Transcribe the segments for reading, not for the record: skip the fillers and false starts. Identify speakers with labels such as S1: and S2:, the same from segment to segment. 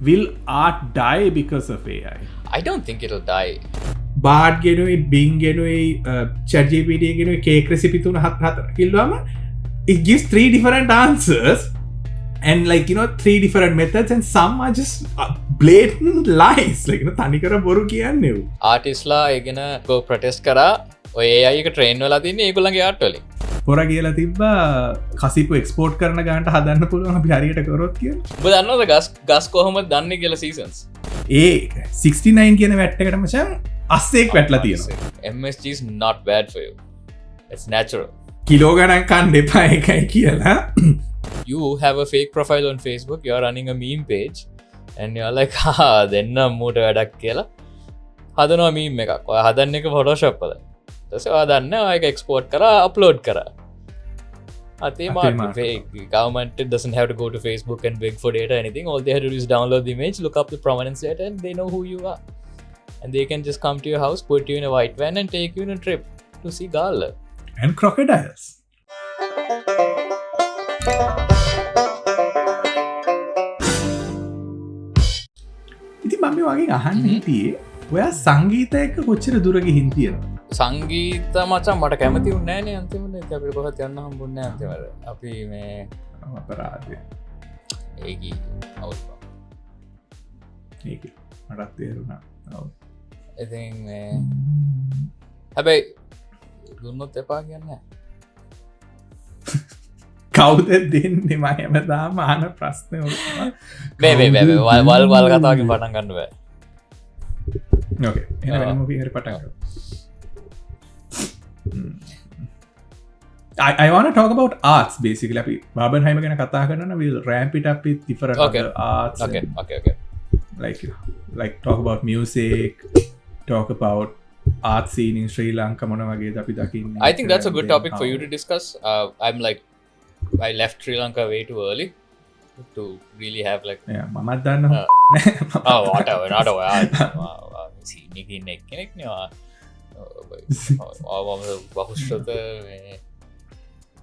S1: will art die because of AI?
S2: I don't think it'll die.
S1: Bard ගෙනුයි Bing ගෙනුයි චජපට ගෙනුයි cake recipe 3-4 කිල්වාම it gives 3 different answers and like you know 3 different methods and some are just blatant lies like තනිකර බොරු කියන්නේ
S2: ආටිස්ලා ඒගෙන ගෝ ප්‍රටෙස්ට් කරා ඔය AI එක ට්‍රේන් වෙලා තින්නේ ඒගොල්ලන්ගේ ආර්ට් වලින්
S1: පොර කියලා තිබ්බා කසිපු එක්ස්පෝර්ට් කරන ගානට හදන්න පුළුවන් අපි හරියට කරොත් කියලා
S2: ඔබ දන්නවද ගස් කොහොමද දන්නේ කියලා සීසන්ස්
S1: ඒ 69 කියන වැට් එකට මචං අස්සෙක් වැටලා තියෙනවා
S2: MSG is not bad for you. It's natural.
S1: Kilo ගණන් කන්න එපා එකයි කියලා
S2: You have a fake profile on Facebook, you're running a meme page and you're like දෙන්න මූට වැඩක් කියලා හදනවා මීම් එකක් ඔය හදන්න එක ෆොටෝෂොප් වල ඊට පස්සේ ඔයා දන්න ඔය එක එක්ස්පෝර්ට් කරා අප්ලෝඩ් කරා අතේ Mark fake government doesn't have to go to Facebook and beg for data or anything all they have to do is download the image look up the provenance data and they know who you are and they can just come to your house put you in a white van and take you on a trip to see Gala
S1: and crocodiles ඉතින් මම වගේ අහන්න හිටියේ ඔයා සංගීතයක කොච්චර දුර ගිහින් තියෙනවද
S2: සංගීත මචං මට කැමති වුණේ නෑනේ අන්තිමට අපිට කොහෙවත් යන්න හම්බුන්නේ නෑ අන්තිමට අපි මේ
S1: අපරාධය
S2: ඒකි අවුත්
S1: ඒක මටත් තේරුණා ඔව්
S2: ඉතින් මේ හැබැයි දුන්නොත් එපා කියන්නේ
S1: කවුද දෙන්නේ මම හැමදාම අහන ප්‍රශ්නේ
S2: වල් කතාවකින් පටන් ගන්න බෑ
S1: ඕකේ එහෙනම් වෙන මොකකින් හරි පටන් ගමු I want to talk about arts basically අපි බාබන්හයිම ගැන කතා කරනවා we'll ramp it up with different other arts
S2: okay
S1: like talk about music talk about art scene in Sri Lanka මොන වගේද අපි දකින්නේ
S2: I think that's a good topic for you to discuss I left Sri Lanka way too early to really have like
S1: මමත් දන්නවා
S2: සීනකින් එක්කෙනෙක් නවා බහුෂ්‍රත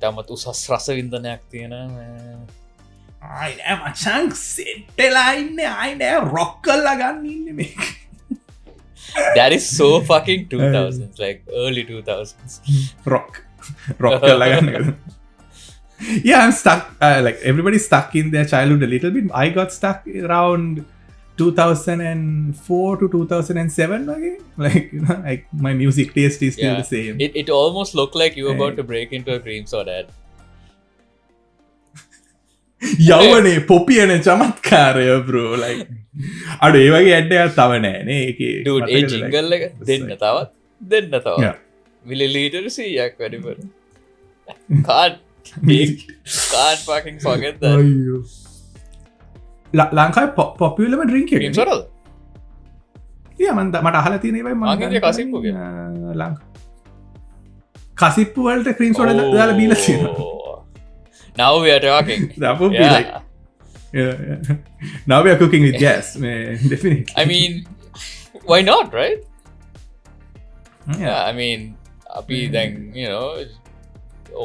S2: තමත් උසස් රස වින්දනයක් තියෙන
S1: අයිනෑ මචං සෙට්ටලා ඉන්න අයිනෑ රොක් කල්ලා ගන්න ඉන්න මේක
S2: That is so fucking 2000s like early 2000s
S1: rock කල්ලා ගන්න Yeah, I'm stuck. Like everybody's stuck in their childhood a little bit. I got stuck around 2004 to 2007 again. Like you know, like my music taste is still the same.
S2: It almost looked like you were about to break into a cream soda ad.
S1: යවනේ පොපියන චමත්කාරය bro like අඩ ඒ වගේ add එකක් තව නෑනේ ඒකේ
S2: dude ඒ jingle එක දෙන්න තවත් millilitre 100ක් වැඩිපුර can't fucking forget that
S1: ලංකාවේ පොපියුලර්ම ඩ්‍රින්ක් එක
S2: cream soda
S1: මට අහලා තියෙන ඒවයි
S2: මගේ කසිප්පු
S1: කසිප්පු වලට ක්‍රීම් සෝඩා දාලා බීලා තියෙනවා
S2: Now we are talking.
S1: That would be like, now we are cooking with gas, man. Definitely.
S2: I mean, why not, right?
S1: Yeah.
S2: I mean, api then you know,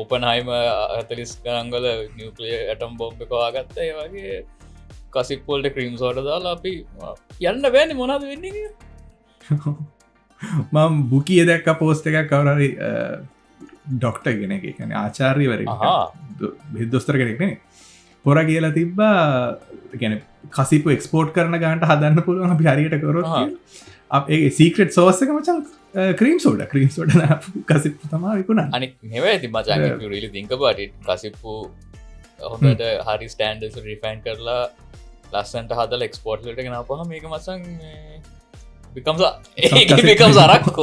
S2: Oppenheimer 40 ගණන්වල nuclear atom bomb එක හොයාගත්තා. ඒ වගේ කසිප් වලට cream soda දාලා අපි යන්න බෑනේ මොනවද වෙන්නේ කියලා.
S1: මම බුකිය දැක්ක පෝස්ට් එකක් කවුරු හරි ඩොක්ටර් කෙනෙක් කියන්නේ ආචාර්යවරයෙක් දොස්තර කෙනෙක් නේ පොර කියලා තිබ්බා කියන්නේ කසිපු එක්ස්පෝර්ට් කරන ගානට හදන්න පුළුවන් අපි හරියට කරොත් කියලා ඒ සීක්‍රට් සෝස් එක මචං ක්‍රීම් සෝඩා කසිප්පු තමයි විකුණන්නේ
S2: අනික නෙවෙයි ඉතින් මචං if you really think about it කසිප්පු හොඳට හරි ස්ටෑන්ඩඩ්ස් රිෆයින් කරලා ලස්සනට හදලා එක්ස්පෝර්ට් වලට ගෙනාපුවාම මේක මචං becomes අරක්කු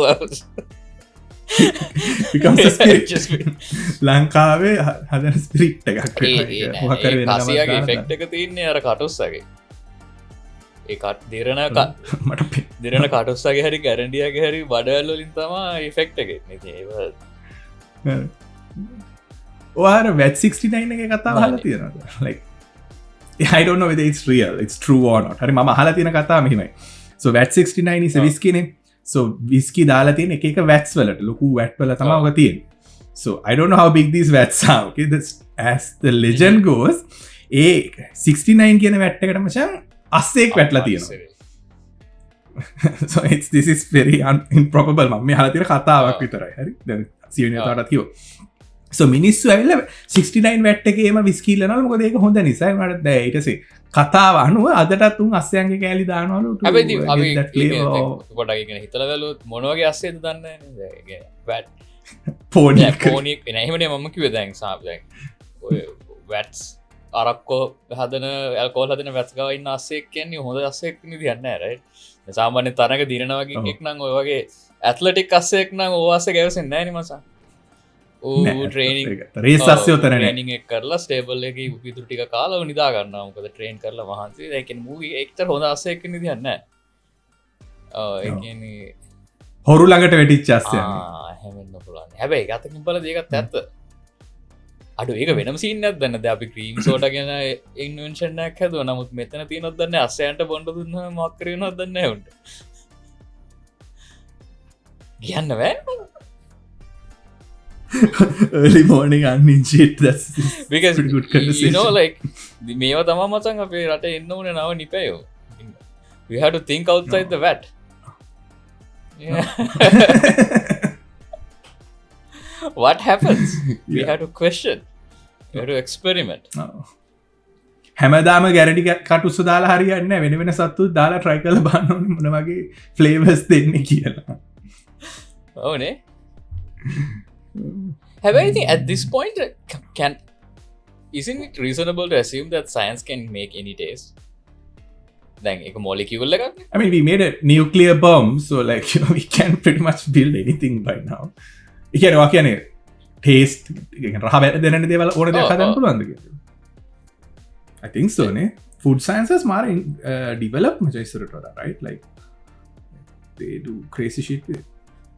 S1: ලංකාවේ හදන ස්පිරිට් එකක්
S2: කසියාගේ ෆෙක්ට් එක තියන්නේ අර කටුස්සගේ ඒ කට දෙරන කටුස්සගේ හරි ගැරන්ඩියගේ හරි බඩවල්ලින් තමා ෆෙක්ට් එක
S1: ඔයාර වැත් 69 එක කතා හල තියෙනවා like I don't know whether it's real it's true or not හරි මම අහලා තියෙන කතා මෙහිමයි so VAT 69 is a whiskey නේ so whiskey දාලා තියෙන එක වැට්ස් වලට ලොකු වැට් වල තමයි ඔක තියෙන්නේ so I don't know how big these vats are okay this as the legend goes ඒ 69 කියන වැට් එකට මචං අස්සෙක් වැටලා තියෙනවා. So this is very improbable. මම මේ අහලා තියෙන කතාවක් විතරයි. හරි. දැන් සියුනියටත් කිව්වා. So මිනිස්සු ඇවිල්ලා 69 වැට් එකේම විස්කි ඉල්ලනවලු. මොකද ඒක හොඳ නිසා. ඒ වුණාට දැන් ඊට පස්සේ කතාව අනුව අදටත් උන් අස්සයන්ගේ කෑලි දානවලු.
S2: හැබැයි අපි පොඩක් ඉගෙන හිතලා බැලුවොත් මොන වගේ අස්සෙද දන්නේ නැහැ. වැට් පෝනික් එහෙමනේ මම කිව්වේ දැන් දැන් ඔය වැට්ස් අරක්කෝ හදන ඇල්කෝහල් හදන වැට්ස් ගාව ඉන්න අස්සෙක් කියන්නේ හොඳ අස්සෙක් නෙවෙයි නෑ රයිට්. සාමාන්‍ය තරඟ දිනන වගේ එකෙක් නම් ඔය වගේ ඇත්ලටික් අස්සෙක් නම් ඕ අස්සේ ගැවසෙන්නේ නැහැ නේ මචං. ඌ ට්‍රේනින්
S1: රේස් අස්සේ උතර නෑ.
S2: ට්‍රේනින් එක කරලා ස්ටේබල් එකේ විදුරු ටික කාලා නිදා ගන්නවා. මොකද ට්‍රේන් කරලා මහන්සි. ඒ කියන්නේ මූවි එක්තර හොඳ අස්සෙක් වෙන්න විදියක් නෑ. ඒ කියන්නේ
S1: හොරු ළඟට වැටිච්ච අස්සයක්.
S2: හැමෙන්න පුළුවන්. හැබැයි ඒක අතකින් බලද්දි ඒකත් ඇත්ත. අඩු ඒක වෙනම සීන් එකක් දන්නද අපි ක්‍රීම් සෝඩා ගැන ඉන්වෙන්ෂන් එකක් හැදුවා. නමුත් මෙතන තියෙනවද දන්නේ නැහැ. අස්සයන්ට බොන්න දුන්නා මොකක් කරේනවද දන්නේ නැහැ උන්ට. කියන්න බෑ.
S1: early morning unhinged shit. That's
S2: because
S1: pretty good conversation.
S2: you know like මේවා තමයි මචං අපේ රටේ එන්න ඕනේ නව නිපැයෝ. We have to think outside the vat. Yeah. What happens? We have to question. We have to experiment.
S1: හැමදාම ගැරඩි කටුස්ස දාලා හරියන්නේ නැහැ. වෙන වෙන සත්තු දාලා try කරලා බලන්න ඕනේ මොන වගේ flavors දෙන්නේ කියලා.
S2: ඕනේ. හැබැයි ඉතින් at this point isn't it reasonable to assume that science can make any taste? දැන් එක molecule එකක්.
S1: I mean we made a nuclear bomb so like you know we can pretty much build anything by now. ඉතින් ඔයා කියන්නේ taste රහ දැනෙන දේවල් ඕන දෙයක් හදන්න පුළුවන්ද කියලා. I think so නේ. Food sciences මාර develop much ඉස්සරට වඩා right like they do crazy shit with it.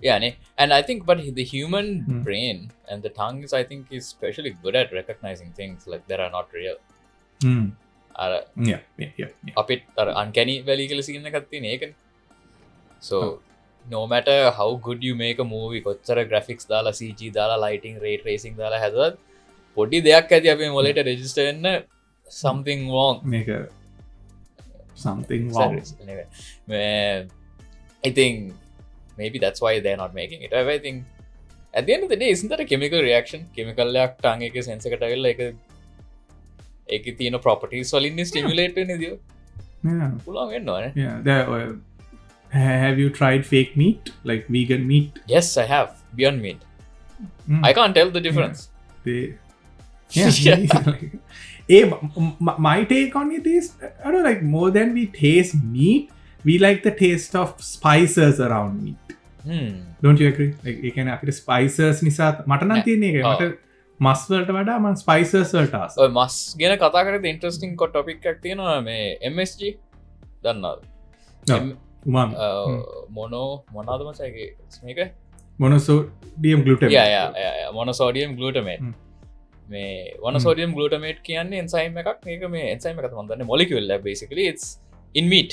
S2: Yeah, ne? And I think but the human brain and the tongue is I think is especially good at recognizing things like that are not real.
S1: Yeah.
S2: අපිට uncanny valley කියලා scene එකක් තියෙන ඒකනේ. So no matter how good you make a movie කොච්චර graphics දාලා CG දාලා lighting ray tracing දාලා හැදුවත් පොඩි දෙයක් ඇති අපේ මොලේට register වෙන්න something wrong.
S1: මේක something wrong.
S2: I think maybe that's why they're not making it. I think at the end of the day isn't that a chemical reaction? Chemical එකක් tongue එකේ sense එකට ඇවිල්ලා ඒකේ තියෙන properties වලින් stimulate වෙන්නේ දියෝ.
S1: Yeah.
S2: පුළුවන් වෙනවනේ.
S1: Yeah. Have you tried fake meat like vegan meat?
S2: Yes, I have. Beyond Meat. I can't tell the difference.
S1: My take on it is I don't know, like more than we taste meat, we like the taste of spices around meat. Don't you agree? Like you can අපිට spices නිසා මට නම් තියෙන එක මට මස් වලට වඩා මම spices වලට ආසයි.
S2: ඔය මස් ගැන කතා කරද්දී interesting topic එකක් තියෙනවා මේ MSG දන්නවද? මොනවද මචං මේක?
S1: monosodium glutamate.
S2: Yeah. monosodium glutamate. මේ monosodium glutamate කියන්නේ enzyme එකක්. මේක මේ enzyme එකක් තමයි දන්නේ molecule එක basically it's in meat.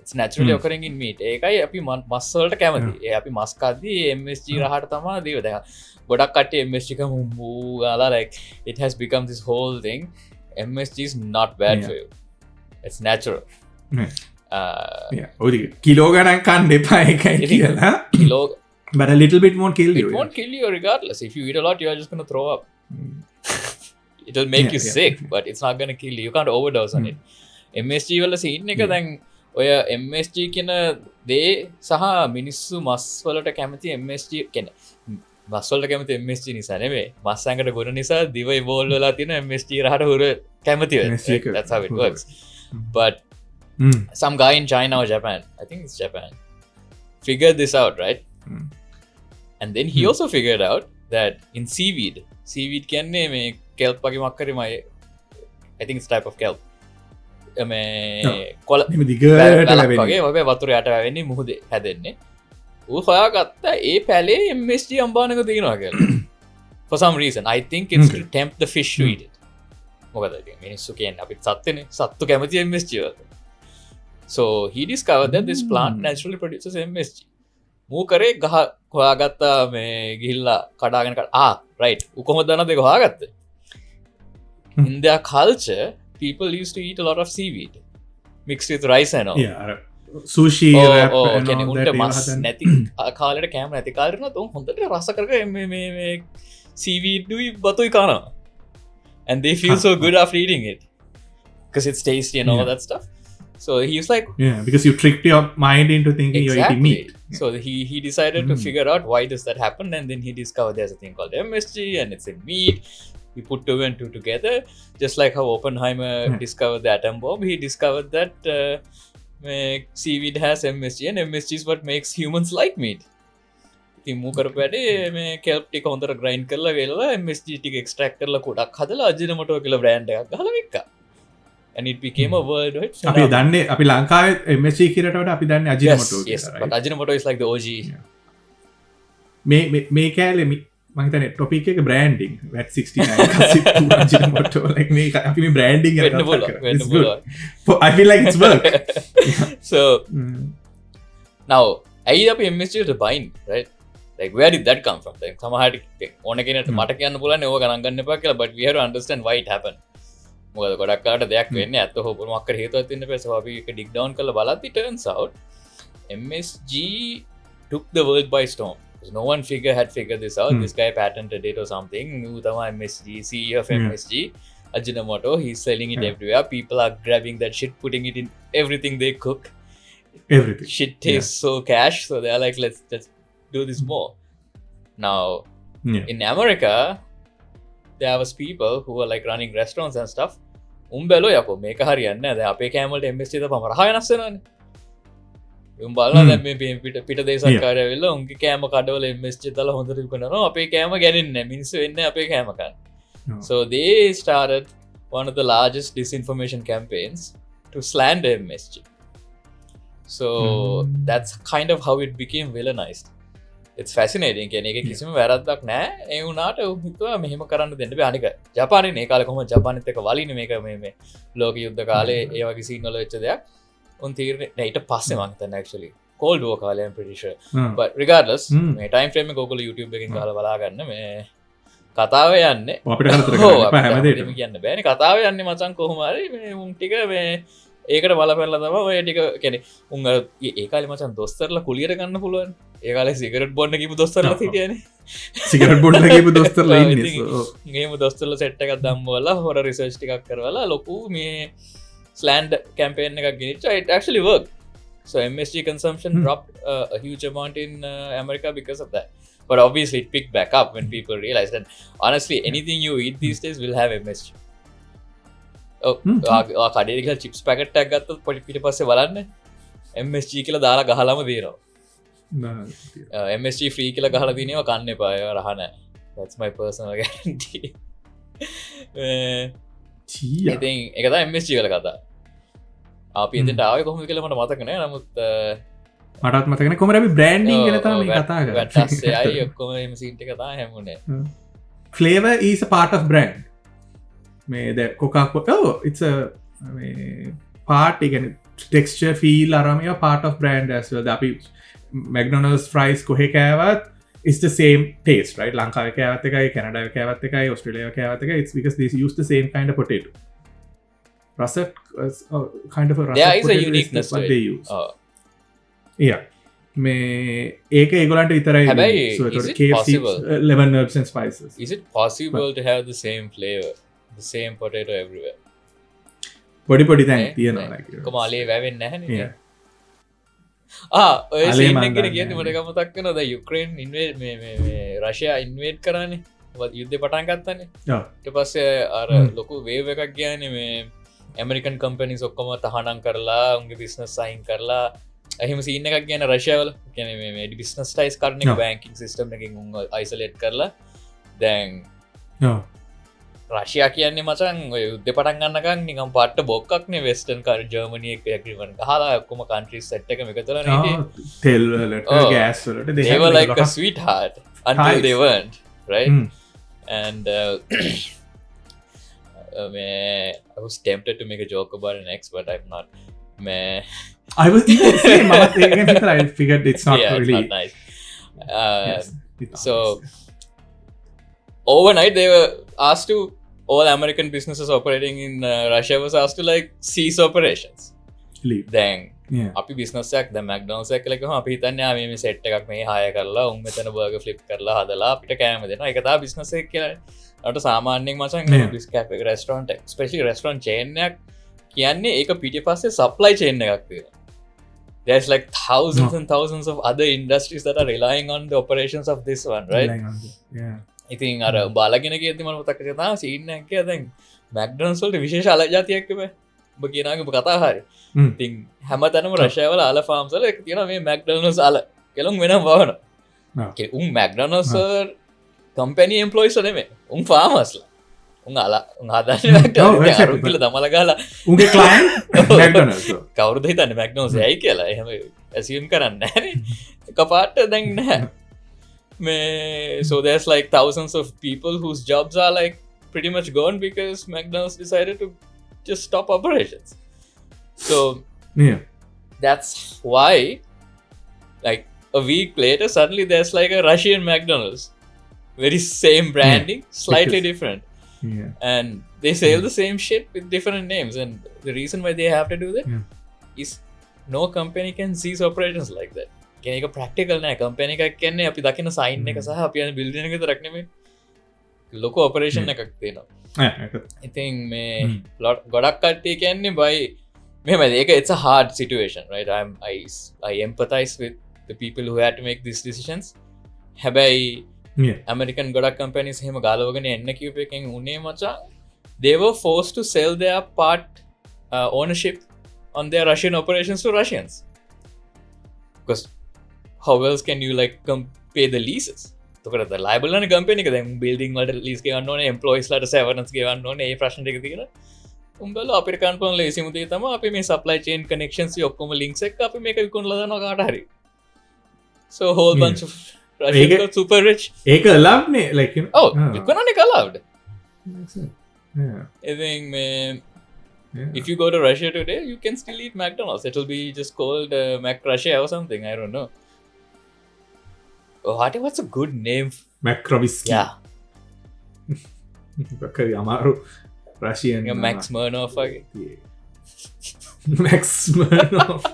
S2: It's naturally occurring in meat. ඒකයි අපි මස් වලට කැමති. ඒ අපි මස් කද්දී MSG රහට තමයි දීව. දැන් ගොඩක් කට්ටිය MSG කමු ගාලා like it has become this whole thing. MSG is not bad for you. It's natural.
S1: Kilo ගණන් කන්න එපා එකයි කියලා.
S2: Kilo
S1: but a little bit won't kill you.
S2: It won't kill you regardless. If you eat a lot, you are just going to throw up. It'll make you sick, but it's not going to kill you. You can't overdose on it. MSG වල scene එක දැන් ඔය MSG කියන දේ සහ මිනිස්සු මස් වලට කැමති MSG කියන්නේ මස් වලට කැමති MSG නිසා නෙමෙයි. මස් ඇඟට ගොන නිසා දිව ඉවෝල්ව් වෙලා තියෙන MSG රහට හුර කැමති වෙනවා. That's how it works. But some guy in China or Japan, I think it's Japan, figured this out, right? And then he also figured out that in seaweed කියන්නේ මේ kelp වගේ මොකක් හරි I think it's type of kelp. මේ කොළ වගේ වගේ වතුර යට වැවෙන්නේ මුහුදේ හැදෙන්නේ. ඌ හොයාගත්ත ඒ පැලේ MSG අම්බානක තියෙනවා කියලා. For some reason, I think it's to tempt the fish to eat it. මොකද මිනිස්සු කියන්නේ අපිට සත්ත්වනේ සත්තු කැමති MSG වලට. So he discovered that this plant naturally produces MSG. මූ කරේ ගහ හොයාගත්තා මේ ගිහිල්ලා කඩාගෙන right. ඌ කොහොමද දන්නද ඒක හොයාගත්තේ? In their culture, people used to eat a lot of seaweed. mixed with rice and all.
S1: සූෂී
S2: උන්ට මස් නැති කාලට කෑම නැති කාලරන තුන් හොඳට රස කරක මේ සීවීඩුයි බතුයි කානවා and they feel so good after eating it because it's tasty and all that stuff. So he was like,
S1: because you tricked your mind into thinking you're eating meat.
S2: So he decided to figure out why does that happen, and then he discovered there's a thing called MSG and it's in meat. He put two and two together, just like how Oppenheimer discovered the atom bomb. He discovered that seaweed has MSG, and MSG is what makes humans like meat. ඉතින් මූ කරපු වැඩේ මේ kelp ටික හොඳට grind කරලා වෙලලා MSG ටික extract කරලා කොටක් හදලා අජිනමොටෝ කියලා brand එකක් ගහලා වික්කා. And it became a worldwide phenomenon.
S1: අපි දන්නේ අපි ලංකාවේ MSG කියලාට වඩා අපි දන්නේ අජිනමොටෝ කියලා.
S2: Yes, but Ajinomoto is like the OG.
S1: මේ කෑල්ලේ මම හිතන්නේ ටොපික් එක branding VAT 69 කසිප්පු අජිනමොටෝ like මේ අපි මේ branding එක
S2: වෙන්න පුළුවන්.
S1: I feel like it's work.
S2: So now ඇයි අපි MSG to bind, right? Like where did that come from? Like සමහරට ඕන කෙනෙක්ට මට කියන්න පුළුවන් ඕක ගණන් ගන්න එපා කියලා, but we have to understand why it happened. මොකද ගොඩක් කාලට දෙයක් වෙන්නේ ඇත්ත හෝ මොකක් කර හේතුවක් තියෙන්න බෑ. So අපි ඒක dig down කරලා බලද්දි turns out MSG took the world by storm. Because no one had figured this out. This guy patented it or something. New Tama MSG, CEO of MSG, Ajinomoto, he's selling it everywhere. People are grabbing that shit, putting it in everything they cook.
S1: Everything.
S2: Shit tastes so cash, so they're like, let's do this more. Now, in America, there was people who were like running restaurants and stuff. Umbelo yako meka hariyanne nෑ. දැන් අපේ කෑමවලට MSG දාපම රහ වෙනස් වෙනවනේ. උන් බලනවා දැන් මේ පිට දේශකාරය වෙලා උන්ගේ කෑම කඩවල MSG දාලා හොඳට විකුණනවා. අපේ කෑම ගැනෙන්නේ නැහැ. මිනිස්සු එන්නේ අපේ කෑම කන්න. So they started one of the largest disinformation campaigns to slander MSG. So that's kind of how it became villainized. It's fascinating. කියන්නේ ඒක කිසිම වැරද්දක් නැහැ. ඒ වුණාට හිතුවා මෙහෙම කරන්න දෙන්න බෑ. අනික ජපානයේ මේ කාලේ කොහොමද ජපානෙත් එක්ක වලින්නේ මේක මේ ලෝක යුද්ධ කාලේ ඒ වගේ සීන් වල වෙච්ච දෙයක්. උන් තීරණය නෑ ඊට පස්සේ මම හිතන්නේ actually Cold War කාලේ I'm pretty sure. But regardless මේ time frame එක ඔයගොල්ලෝ YouTube එකෙන් ගහලා බලා ගන්න මේ කතාව යන්නේ.
S1: අපිට කරතර කරන්න එපා හැමදේටම
S2: කියන්න බෑනේ. කතාව යන්නේ මචං කොහොම හරි මේ උන් ටික මේ ඒකට බලපැරලා තමයි ඔය ටික කියන්නේ උන් ඒ කාලේ මචං දොස්තරලා කුලියට ගන්න පුළුවන්. ඒ කාලේ සිගරට් බොන්න කියපු දොස්තරලා හිටියනේ.
S1: සිගරට් බොන්න කියපු දොස්තරලා ඉන්නේ.
S2: ගේම දොස්තරලා සෙට් එකක් දැම්මවලා හොර රිසර්ච් ටිකක් කරවලා ලොකු මේ slander campaign එකක් ගෙනිච්චා. It actually worked. So MSG consumption dropped a huge amount in America because of that. But obviously it picked back up when people realized that honestly anything you eat these days will have MSG. කඩේ ගිහලා chips packet එකක් ගත්තොත් පිට පස්සේ බලන්න MSG කියලා දාලා ගහලාම දෙනවා. MSG free කියලා ගහලා දිනේවා කන්න එපා. ඒවා රහ නැහැ. That's my personal guarantee. ඉතින් ඒක තමයි MSG වල කතාව. අපි එතනට ආවේ කොහොමද කියලා මට මතක නෑ. නමුත්
S1: මටත් මතක නෑ. කොහොමද අපි බ්‍රෑන්ඩින් ගැන තමයි මේ කතා කරන්නේ.
S2: වැටස්සේ අය ඔක්කොම මේ සීන් ටික තමයි හැමුනේ.
S1: Flavor is a part of brand. මේ the Coca-Cola it's a part again texture feel aramaya part of brand as well. අපි McDonalds fries කොහේ කෑවත් it's the same taste, right? ලංකාවේ කෑවත් එකයි, කැනඩාවේ කෑවත් එකයි, ඔස්ට්‍රේලියාවේ කෑවත් එකයි. It's because they use the same kind of potato. Russet kind of a russet
S2: there is
S1: potato
S2: a uniqueness
S1: is what
S2: to
S1: they
S2: it.
S1: use. Yeah. මේ ඒක ඒගොල්ලන්ට විතරයි.
S2: හැබැයි
S1: so
S2: is it
S1: KFC,
S2: possible?
S1: 11 herbs and spices.
S2: Is it possible to have the same flavor, the same potato everywhere?
S1: පොඩි තැන් තියෙනවා like.
S2: කොහොම අලේ වැවෙන්නේ නැහනේ.
S1: Yeah.
S2: ඔය
S1: අලේ
S2: සීන්
S1: මන්
S2: එක ගැන
S1: දන්නේ
S2: කියන්නේ මට එක මතක් වෙනවා. දැන් යුක්‍රේන් ඉන්වේඩ් මේ රෂ්යා ඉන්වේඩ් කරානේ. යුද්ධේ පටන් ගත්තානේ.
S1: ඔව්.
S2: ඊට පස්සේ අර ලොකු වේව් එකක් ගියානේ මේ ඇමරිකන් කම්පැනිස් ඔක්කොම තහනම් කරලා උන්ගේ බිස්නස් සයින් කරලා එහෙම සීන් එකක් ගියානේ රෂ්යාවල. කියන්නේ මේ බිස්නස් ටයිස් කරන එක බැංකින් සිස්ටම් එකකින් උන් අයිසොලේට් කරලා දැන් රෂයා කියන්නේ මචන් ඔය යුද්ධ පටන් ගන්නකම් නිකන් පට්ට බොක්කක්නේ වෙස්ටර්න් කර ජර්මනි එක ඇග්‍රීමන්ට් ගහලා ඔක්කොම කන්ට්‍රීස් සෙට් එකම එකතු කරලා නේද
S1: තෙල් වලට ගෑස් වලට
S2: they were like a sweetheart until they weren't, right? And I was tempted to make a joke about an ex, but I'm not.
S1: I was even saying I figured it's not really
S2: it's not nice. So overnight they were asked to, all American businesses operating in Russia was asked to like cease operations.
S1: leave.
S2: දැන්
S1: Yeah.
S2: අපි බිස්නසයක් ද මක්ඩොනල්ස් එකක් කියලා කිව්වම අපි හිතන්නේ මේ set එකක් මේ හාය කරලා උන් මෙතන බර්ගර් ෆ්ලිප් කරලා හදලා අපිට කෑම දෙනවා. ඒක තමයි බිස්නස් එක කියලා. අර සාමාන්‍යයෙන් මචං බිස් කැෆේ එක රෙස්ටොරන්ට් එක ස්පෙෂලි රෙස්ටොරන්ට් චේන් එකක් කියන්නේ ඒක පිටිපස්සේ සප්ලයි චේන් එකක් තියෙනවා. There's like thousands and thousands of other industries that are relying on the operations of this one, right?
S1: Yeah.
S2: ඉතින් අර බාලගෙන කියද්දි මම මතක කරා සීන් එකක් කියලා දැන් මැක්ඩොනල්ඩ්ස් වලට විශේෂ අල જાතියක් තිබේ. ඔබ කියනාගේ කතා හරි. ඉතින් හැමතැනම රෂ්‍යාවල අල ෆාම්ස් වල තියෙනවා මේ මැක්ඩොනල්ඩ්ස් අල කියලා වෙනම වවනවා. උන් මැක්ඩොනල්ඩ්ස් කම්පැනි එම්ප්ලොයිස් නෙමෙයි. උන් ෆාමර්ස්ලා. උන් හදන්නේ මැක්ඩොනල්ඩ්ස් අරුකිල දමලා ගහලා
S1: උන්ගේ ක්ලයන්ට් මැක්ඩොනල්ඩ්ස්.
S2: කවුරුද හිතන්නේ මැක්ඩොනල්ඩ්ස් ඇයි කියලා. එහෙම ඇසියුම් කරන්නේ නැහැ නේ. එකපාරට දැන් නැහැ. So there's like thousands of people whose jobs are like pretty much gone because McDonald's decided to just stop operations. So
S1: Yeah.
S2: that's why like a week later suddenly there's like a Russian McDonald's, very same branding, slightly different,
S1: Yeah.
S2: and they sell the same shit with different names. And the reason why they have to do that is no company can cease operations like that. ඒක practical නෑ. Company එකක් කියන්නේ අපි දකින sign එක සහ අපි යන බිල්ඩින් එක විතරක් නෙමෙයි. ලොකු ඔපරේෂන් එකක් තියෙනවා. ඉතින් මේ ගොඩක් කට්ටිය කියන්නේ බයි මෙහෙම ඒක it's a hard situation, right? I empathize with the people who had to make these decisions. හැබැයි American ගොඩක් companies එහෙම ගාලවගෙන එන්න කියප එකෙන් උනේ මචං they were forced to sell their part ownership on their Russian operations to Russians. Because how else can you like pay the leases? තොකට liable න company එක දැන් building වලට lease ගෙවන්න ඕනේ, employees ලට severance ගෙවන්න ඕනේ. ඒ ප්‍රශ්න ටික තියෙනවා. උඹලා අපිට කන්ෆර්ම් ලේසිම දේ තමයි අපි මේ supply chain connections ඔක්කොම links එක අපි මේක විකුණලා දානවා කාට හරි. So whole bunch of Russians got super rich.
S1: ඒක allowed නේ, like you know.
S2: විකුණන්නේ allowed. I think if you go to Russia today, you can still eat McDonald's. It will be just called Mac Russia or something. I don't know. What's a good name?
S1: Macrovisky.
S2: Yeah.
S1: Amaru Russian.
S2: Max Smirnoff.
S1: Max Smirnoff.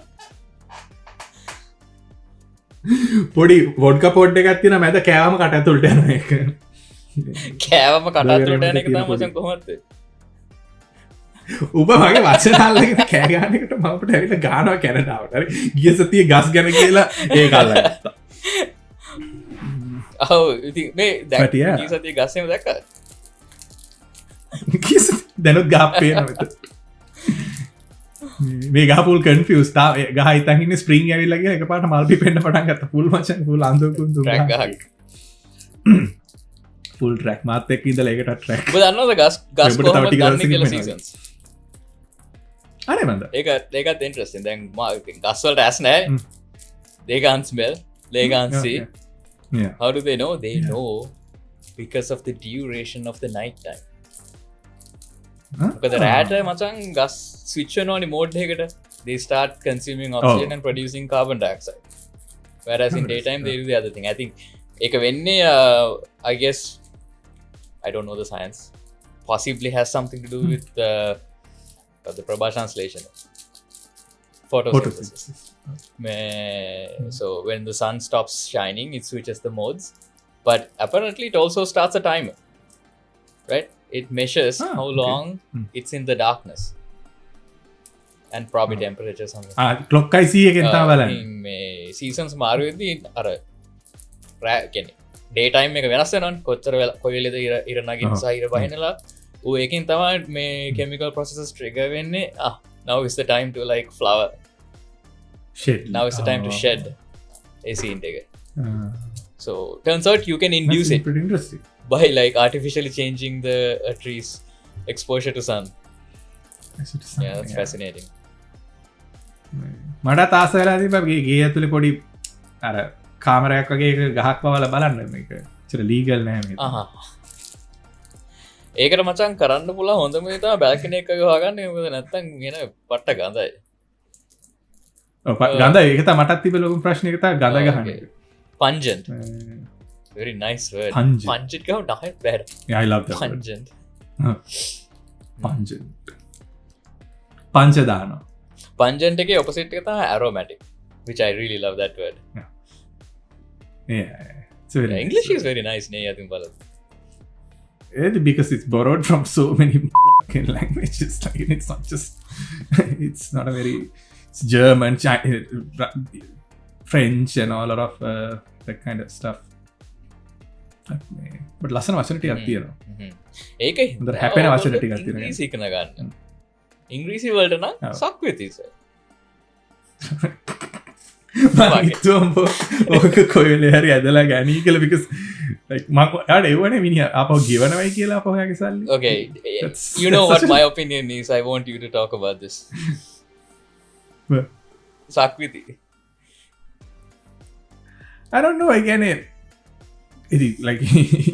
S1: පොඩි වොඩ්කා පොඩ් එකක් තියෙනවා මැද කෑවම කට ඇතුළට යන එක.
S2: කෑවම කට ඇතුළට යන එක තමයි මචං කොහොමද?
S1: උබ මගේ වචනාල්ලගෙන කෑගානකට මට ඇවිල ගානවා කැනඩාවට ගිය සතිය ගස් ගැන කියලා ඒ කල්ල
S2: මේ දැ සතිය ගස්සම දැක
S1: දැනුත් ගාපේ නත මේ ගපුල් කන්ෆියස් තා ගහ ඉතහින්න ස්ප්‍රීන් ඇවිල්ලගේ එක පාට මල්පි පෙන්න්න පටන් ගත පුල් මචන් පුල් අන්දකුතු පුල් ට්‍රක් මාතයක් ඉදල එකට ට්‍රක්
S2: දන්නද ගස් ගස් සීසන්ස්
S1: අරබඳ
S2: ඒකත් ඉන්ට්‍රස්ටින් දැන් ගස්වලට ඇස් නෑ දේකන්ස්මෙල් ලේගන්සී how do they know? They know because of the duration of the night time. Because the rat මචං ගස් switch on mode එකකට they start consuming oxygen and producing carbon dioxide, whereas in daytime they do the other thing. I think ඒක වෙන්නේ I guess I don't know the science, possibly has something to do with the Prabha translation, photosynthesis. So when the sun stops shining, it switches the modes, but apparently it also starts a timer, right? It measures how long it's in the darkness and probably temperature something.
S1: Clock I see again
S2: මේ seasons මාරු වෙද්දී අර කියන්නේ daytime එක වෙනස් වෙනවනේ. කොච්චර කොයි වෙලේද ඉර නගින්න සහ ඉර බහිනලා ඌ ඒකෙන් තමයි මේ chemical processes trigger වෙන්නේ. Now is the time to like flower.
S1: Shit.
S2: Now is the time to shed a scene take. So turns out you can induce it
S1: pretty interesting
S2: by like artificially changing the tree's exposure to sun. Yeah, that's fascinating.
S1: මට තාසලා තිබ්බා ගේ ඇතුලේ පොඩි අර කාමරයක් වගේ ගහක් පවලා බලන්න මේක. චර ලීගල් නැහැ මේක.
S2: ඒකට මචං කරන්න පුළුවන් හොඳම දේ තමයි බැල්කනි එක ගහගන්න. මොකද නැත්තම් එන පට්ට ගඳයි.
S1: ගඳ ඒක තමයි මටත් තිබෙ ලොකු ප්‍රශ්නයක් තමයි ගඳ ගහන එක.
S2: Pungent. Very nice word. Pungent ගහව නැහැ බෑර.
S1: Yeah, I love that.
S2: Pungent.
S1: Pungent. පංච දානවා.
S2: පංජන්ට එක ඔපසිට් එක තම aromatic, which I really love that word.
S1: Yeah, so
S2: English is very nice නේ යතින් බලන්න.
S1: Because it's borrowed from so many fucking languages. Like, it's not just it's not a very it's German, French and all lot of that kind of stuff. But ලස්සන වචන ටිකක් තියෙනවා.
S2: ඒක
S1: හොඳට හැපෙන වචන ටිකක් තියෙනවා.
S2: ඉංග්‍රීසි ඉගෙන ගන්න. ඉංග්‍රීසි වලට නම් සක්විති සර්.
S1: ඕක කොයිලේ හරි ඇදලා ගනී කියලා because like මම අර එවනේ මිනිහා ආපහු ගෙවනවයි කියලා ආපහු යාගේ සල්ලි.
S2: Okay, you know what my opinion is. I want you to talk about this. සක්විති.
S1: I don't know, again it is like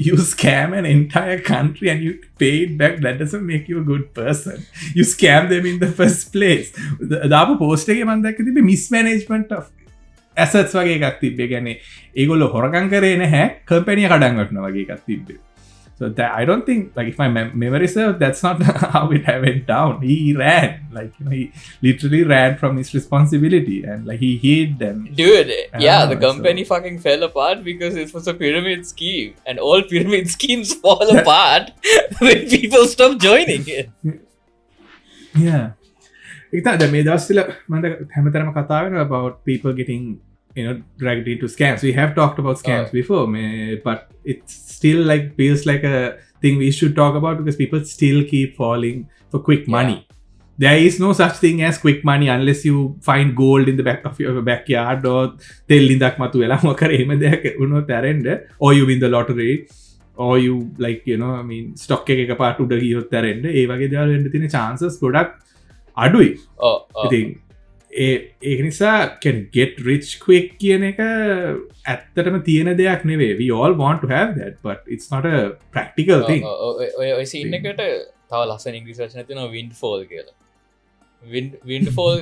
S1: you scam an entire country and you pay it back. That doesn't make you a good person. You scam them in the first place. දාපු post එකේ මම දැක්ක තිබ්බේ mismanagement of assets වගේ එකක් තිබ්බේ. කියන්නේ ඒගොල්ලෝ හොරකම් කරේ නැහැ, කම්පැනි එක කඩන් වටනවා වගේ එකක් තිබ්බේ. So that I don't think, like, if my memory serves, that's not how it went down. He ran, like, you know, he literally ran from his responsibility and like he hid them.
S2: Dude, yeah, the company fucking fell apart because it was a pyramid scheme, and all pyramid schemes fall apart when people stop joining it.
S1: Yeah. Ekta මේ දවස්වල මම හැමතරම කතා වෙනවා about people getting, you know, dragged into scams. We have talked about scams before, but it's still like feels like a thing we should talk about because people still keep falling for quick money. There is no such thing as quick money unless you find gold in the back of your backyard or තෙල් ඉඳක් මතු වෙලා මොකද එහෙම දෙයක් වුණොත් ඇරෙන්න, or you win the lottery, or you, like, you know, I mean, stock එක එකපාරට උඩ ගියොත් ඇරෙන්න. ඒ වගේ දේවල් වෙන්න තියෙන chances ගොඩක් අඩුයි. ඉතින් ඒක නිසා can get rich quick කියන එක ඇත්තටම තියෙන දෙයක් නෙවෙයි. We all want to have that, but it's not a practical thing.
S2: ඔය scene එකට තව ලස්සන ඉංග්‍රීසි වචන තියෙනවා windfall කියලා. Windfall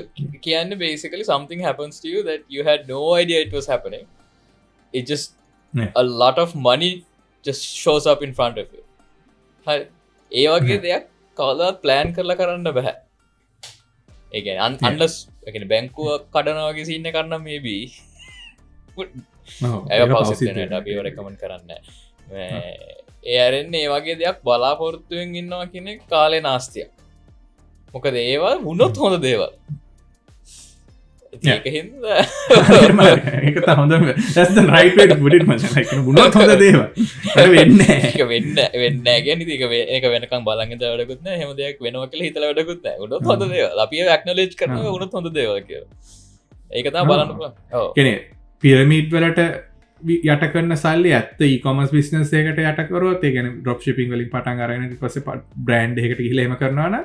S2: කියන්නේ basically something happens to you that you had no idea it was happening. It just a lot of money just shows up in front of you. හරි. ඒ වගේ දෙයක් කවදාවත් plan කරලා කරන්න බෑ. ඒ කියන්නේ unless ඒ කියන්නේ බැංකුව කඩනවා වගේ scene එකක් නම් maybe ඒක පෞසිට් වෙනට අපි ඒව රෙකමන්ඩ් කරන්නේ නැහැ. ඒ ඇරෙන්නේ ඒ වගේ දෙයක් බලාපොරොත්තුෙන් ඉන්නවා කියන එක කාලේ නාස්තියක්. මොකද ඒවා වුණොත් හොඳ දේවල්. ඒක හින්දා
S1: ඒක තමයි හොඳම. That's the right way to put it, මචං. like වුණොත් හොඳ දේවල්. ඒක වෙන්නේ නැහැ.
S2: ඒක වෙන්නේ නැහැ කියන්නේ ඉතින් ඒක වෙනකන් බලන් ඉඳලා වැඩකුත් නැහැ. එහෙම දෙයක් වෙනවා කියලා හිතලා වැඩකුත් නැහැ. වුණොත් හොඳ දේවල්. අපි ඒක acknowledge කරනවා වුණොත් හොඳ දේවල් කියලා. ඒක තමයි බලන්න පුළුවන්. ඔව්. කියන්නේ
S1: පිරමිඩ් වලට යට කරන සල්ලි ඇත්ත e-commerce business එකකට යට කරොත්, ඒ කියන්නේ drop shipping වලින් පටන් අරගෙන ඊට පස්සේ brand එකකට ගිහිල්ලා එහෙම කරනවා නම්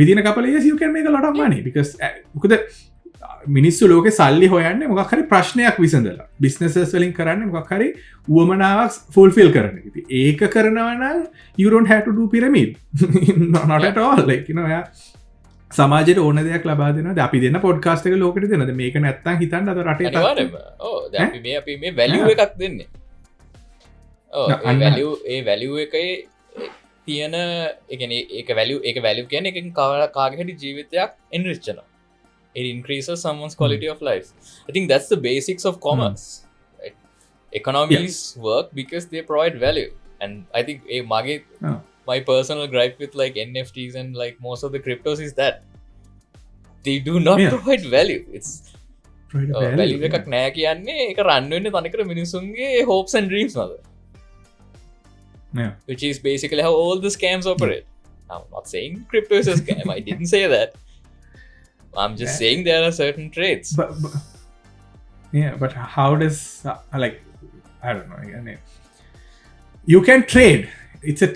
S1: within a couple of years you can make a lot of money because මොකද මිනිස්සු ලෝකේ සල්ලි හොයන්නේ මොකක් හරි ප්‍රශ්නයක් විසඳලා. businesses වලින් කරන්නේ මොකක් හරි උවමනාවක් fulfill කරන්න. ඉතින් ඒක කරනවා නම් you don't have to do pyramid. not at all, like, you know, සමාජයට ඕන දෙයක් ලබා දෙනවා. අපි දෙන්න පොඩ්කාස්ට් එක ලෝකෙට දෙනද? මේක නැත්තම් හිතන්න අද රටේ
S2: අනිවාර්යයෙන්ම. ඔව් දැන් අපි මේ වැලියු එකක් දෙන්නේ. ඔව් ඒ වැලියු එකේ තියෙන ඒ කියන්නේ ඒක වැලියු කියන්නේ එකකින් කාගේ හරි ජීවිතයක් enrich වෙනවා. It increases someone's quality of life. I think that's the basics of commerce. Right? Economies work because they provide value, and I think my personal gripe with like NFTs and like most of the cryptos is that they do not provide value. It's value එකක් නැහැ කියන්නේ ඒක run වෙන්නේ තනිකර මිනිසුන්ගේ hopes and dreams මත. Which is basically how all the scams operate. I'm not saying crypto is a scam. I didn't say that. I'm just saying there are certain traits.
S1: But how does like, I don't know. You can trade. It's a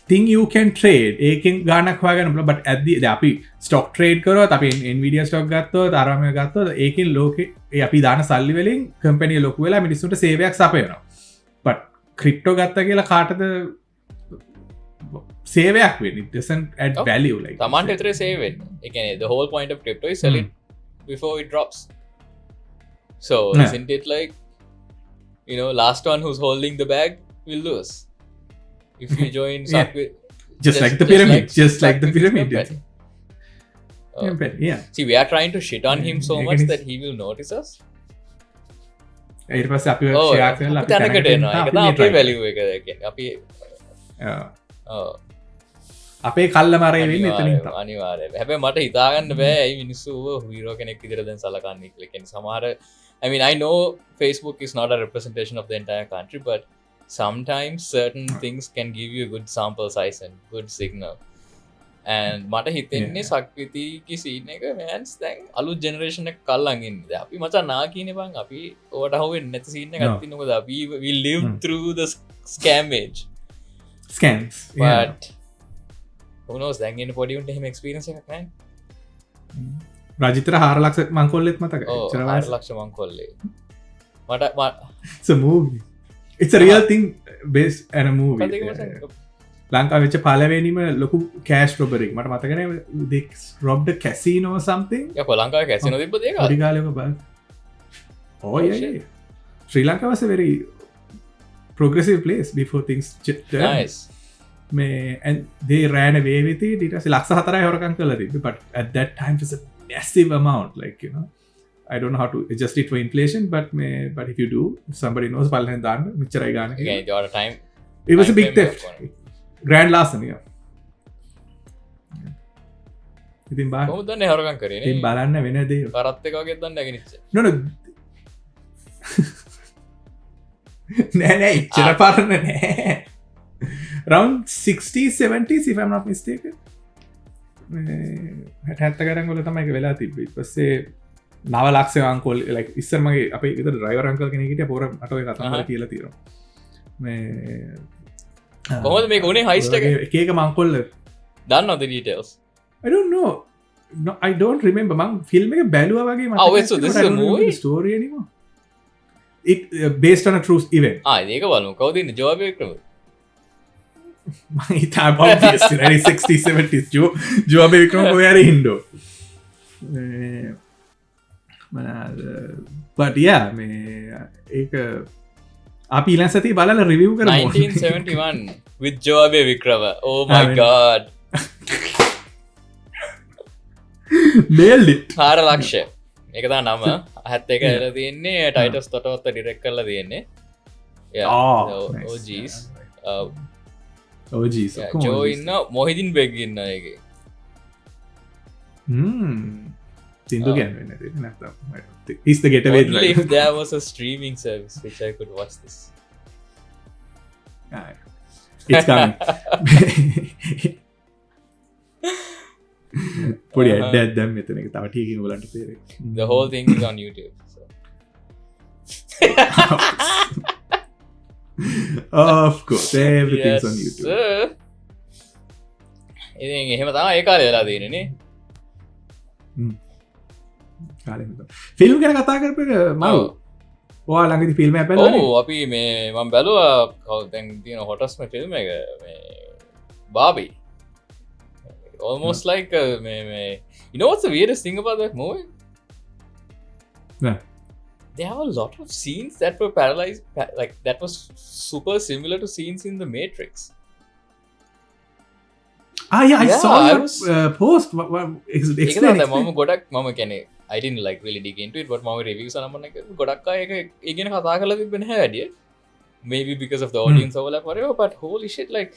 S1: thing you can trade. ඒකෙන් ගාණක් හොයාගන්න පුළුවන්. But at the අපි stock trade කරොත්, අපි Nvidia stock ගත්තොත්, ආරාම ගත්තොත්, ඒකෙන් ලෝකේ අපි දාන සල්ලි වලින් කම්පැනි ලොකු වෙලා මිනිස්සුන්ට සේවයක් සපයනවා. But crypto ගත්තා කියලා කාටද සේවයක් වෙන්නේ? It doesn't add value, like
S2: තමන්ට විතරේ සේව වෙන්නේ. ඒ කියන්නේ the whole point of crypto is sell it before it drops. So isn't it like, you know, last one who's holding the bag will lose if you join
S1: just like the pyramid. Yeah.
S2: See, we are trying to shit on him so much that he will notice us.
S1: ඊට පස්සේ අපි share කරලා අපි
S2: තැනකට එනවා. ඒක තමයි අපේ value එක කියන්නේ. අපි
S1: අපේ කල්ල මරේ වෙන්නේ එතනින් තමයි.
S2: අනිවාර්යයෙන්. හැබැයි මට හිතාගන්න බෑ ඇයි මිනිස්සු හීරෝ කෙනෙක් විදිහට දැන් සලකන්නේ කියලා. කියන්නේ සමහර I mean I know Facebook is not a representation of the entire country, but sometimes certain things can give you a good sample size and good signal. And මට හිතෙන්නේ සක්විතිගේ scene එක මෑන්ස් දැන් අලුත් generation එක කල්ලන් ඉන්නේ. දැන් අපි මචං නා කියන්නේ බං අපි ඕවට අහුවෙන්නේ නැති scene එකක් තියෙනවා. මොකද අපි we lived through the scam age.
S1: Scams.
S2: But who knows දැන් ඉන්න පොඩි උන්ට එහෙම experience එකක් නැහැ.
S1: රජිතර 4 ලක්ෂ මංකොල්ලෙත් මතකයි.
S2: 4 ලක්ෂ මංකොල්ලේ. මට
S1: it's a movie. It's a real thing based on a movie. ලංකාව වෙච්ච පළවෙනිම ලොකු කෑෂ් රොබරි මට මතක නැහැ. they robbed a casino or something.
S2: යකෝ ලංකාවේ කැසිනෝ තිබ්බද ඒක?
S1: පොඩි කාලේ ඔක බලන්න. Oh yeah. Sri Lanka was a very progressive place before things turned.
S2: Nice.
S1: And they ran away with it. It was ලක්ෂ 4යි හොරකම් කරලා තිබ්බේ. But at that time it was a massive amount, like, you know, I don't know how to adjust it for inflation, but if you do, somebody knows පල්ලෙන් දාන්න මෙච්චරයි ගන්න.
S2: Okay, your time.
S1: It was a big theft. Grand larceny. ඉතින් බා
S2: කොහොමද දන්නේ හොරකම් කරේ නේ?
S1: ඉතින් බලන්න වෙන දේ.
S2: කරත් එක වගේ දන්නේ නැගිනිච්ච.
S1: No. නෑ ඉච්චර පරණ නෑ. Around 60s 70s if I'm not mistaken. 70 ගණන් වල තමයි ඒක වෙලා තිබ්බේ. ඊට පස්සේ නව ලක්ෂ අංකල් like ඉස්සර මගේ අපේ ඊතර ඩ්‍රයිවර් අංකල් කෙනෙක් හිටියා පොර මට ඔය කතාව කියලා තියෙනවා. මේ
S2: කොහොමද මේක උනේ heist එක?
S1: එක එක මංකොල්ල
S2: දන්නවද details?
S1: I don't know. No, I don't remember. මං ෆිල්ම් එක බැලුවා වගේ මට.
S2: Oh, wait, so this is a movie?
S1: Story anymore. It based on a true event.
S2: ඒක බලමු. කවුද ඉන්නේ? Job Wickrama.
S1: My time obviously 60s 70s Job Wickrama කොහේ ඉන්නෝ. but yeah මේ ඒක අපි ඊළඟ සතියේ බලලා රිවිව් කරමු.
S2: 1971 with Joabe Vikrama. Oh my god.
S1: nailed it.
S2: 4 ලක්ෂ. ඒක තමයි නම. 71 වෙලා තියෙන්නේ ටයිටස් තොටවත්ත ඩිරෙක්ට් කරලා තියෙන්නේ. Yeah. Oh geez.
S1: OGs.
S2: Joe ඉන්න මොහිදින් බෙග් ඉන්න ඒකේ.
S1: සින්දු කියන්නේ නැත්නම් he's the getaway driver.
S2: If there was a streaming service which I could watch this.
S1: It's coming. පොඩි ඇඩ්ඩයක් දැම්ම මෙතන එක තව ටිකකින් ඔයගලන්ට තේරෙයි.
S2: The whole thing is on YouTube. So.
S1: Of course, everything's on YouTube.
S2: ඉතින් එහෙම තමයි ඒ කාලේ වෙලා තියෙන්නේ නේ.
S1: ෆිල්ම් ගැන කතා කරපු එක මම ඔයා ළඟදී ෆිල්ම් එකක් බැලුවා.
S2: ඔව් අපි මේ මම බැලුවා කවුද දැන් තියෙන හොටස්ම ෆිල්ම් එක මේ Barbie. Almost like you know what's the weirdest thing about that movie?
S1: Yeah.
S2: There are a lot of scenes that were paralyzed, like that was super similar to scenes in The Matrix.
S1: Yeah, I saw your post. Explain.
S2: මම ගොඩක් මම කියන්නේ I didn't like really dig into it, but මම reviews අනම්මන එක ගොඩක් අය ඒක ඉගෙන කතා කරලා තිබ්බේ නැහැ වැඩි. Maybe because of the audience overlap whatever, but holy shit, like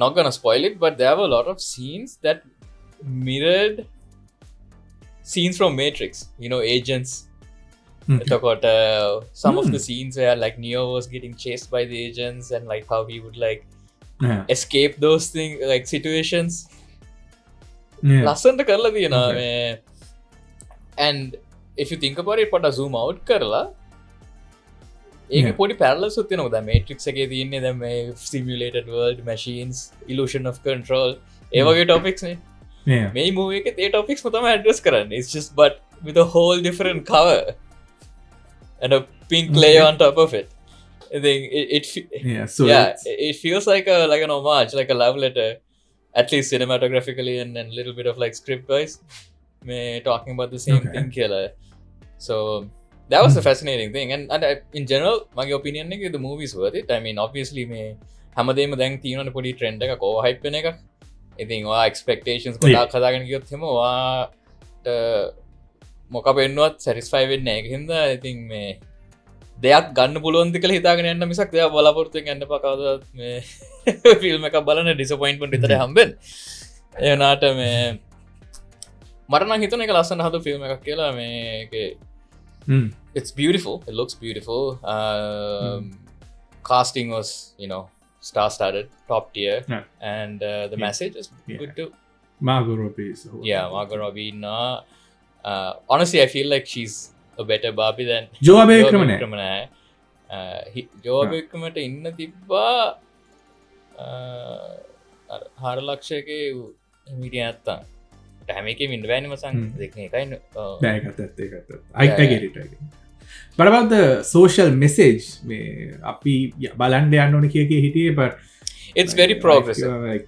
S2: not gonna spoil it, but there were a lot of scenes that mirrored scenes from Matrix, you know, agents. Got some of the scenes where like Neo was getting chased by the agents and like how he would like escape those things, like situations. Lasanta karla diyena. And if you think about it, pota zoom out karla ඒක පොඩි parallels උත් තියෙනවා. දැන් Matrix එකේ තියෙන්නේ දැන් මේ simulated world, machines, illusion of control ඒ වගේ topics නේ. මේ movie එකේ ඒ topics තමයි address කරන්නේ. It's just but with a whole different cover and a pink layer on top of it. I think it feels like an homage, like a love letter, at least cinematographically and a little bit of like script wise, talking about the same thing here. So that was a fascinating thing, and in general my opinion is the movie is worth it. I mean obviously me හැමදේම දැන් තියෙනවනේ පොඩි trend එකක් over hype වෙන එකක්. ඉතින් වා expectations ගොඩක් හදාගෙන ගියොත් එහෙම වාට මොක පෙන්නුවත් සැටිස්ෆයි වෙන්නේ නැහැ. ඒකින්ද ඉතින් මේ දෙයක් ගන්න පුළුවන්ද කියලා හිතාගෙන යන්න මිසක් දෙයක් බලාපොරොත්තුෙන් යන්න එපා. කවදාවත් මේ ෆිල්ම් එකක් බලන ඩිසපොයින්ට්මන්ට් විතරයි හම්බෙන්නේ. ඒ වුණාට මේ මට නම් හිතුනේ ඒක ලස්සන හදපු ෆිල්ම් එකක් කියලා. මේකේ it's beautiful, it looks beautiful. Casting was, you know, star-studded, top tier, and the message is good too.
S1: Margot Robbie is
S2: Margot Robbie. Honestly, I feel like she's a better Barbie than
S1: Joe Beckman.
S2: Joe Beckman ඉන්න තිබ්බා 4 ලක්ෂයකේ media නැත්තම් හැම එකෙම ඉන්න බෑනේ මසන් දෙකේ එකයි
S1: ඒකත් I get it. But about the social message මේ අපි බලන්න යන්න ඕන කිය හිටියේ but
S2: it's very progressive.
S1: Like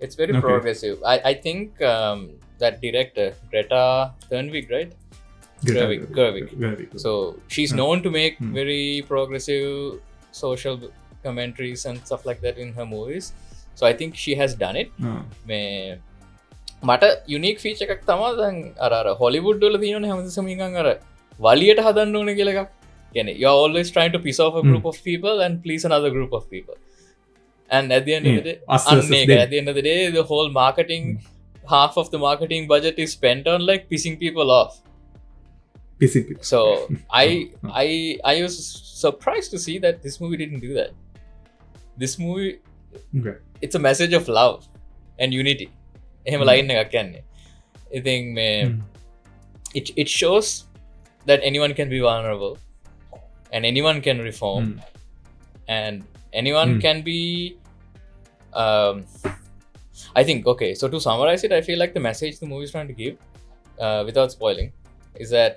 S2: it's very progressive. I think that director Greta Thunberg, right? Gerwig. So she's known to make very progressive social commentaries and stuff like that in her movies. So I think she has done it. මේ මට unique feature එකක් තමයි දැන් අර Hollywood වල තියෙනනේ හැමතිස්සෙම නිකන් අර වලියට හදන්න ඕන කියලා එකක්. කියන්නේ you are always trying to piss off a group of people and please another group of people. And at the end of the day, at the end of the day, the whole marketing, half of the marketing budget is spent on like pissing people off. So I was surprised to see that this movie didn't do that. This movie, it's a message of love and unity. එහෙම line එකක් කියන්නේ. I think it shows that anyone can be vulnerable and anyone can reform and anyone can be I think, okay, so to summarize it, I feel like the message the movie is trying to give without spoiling is that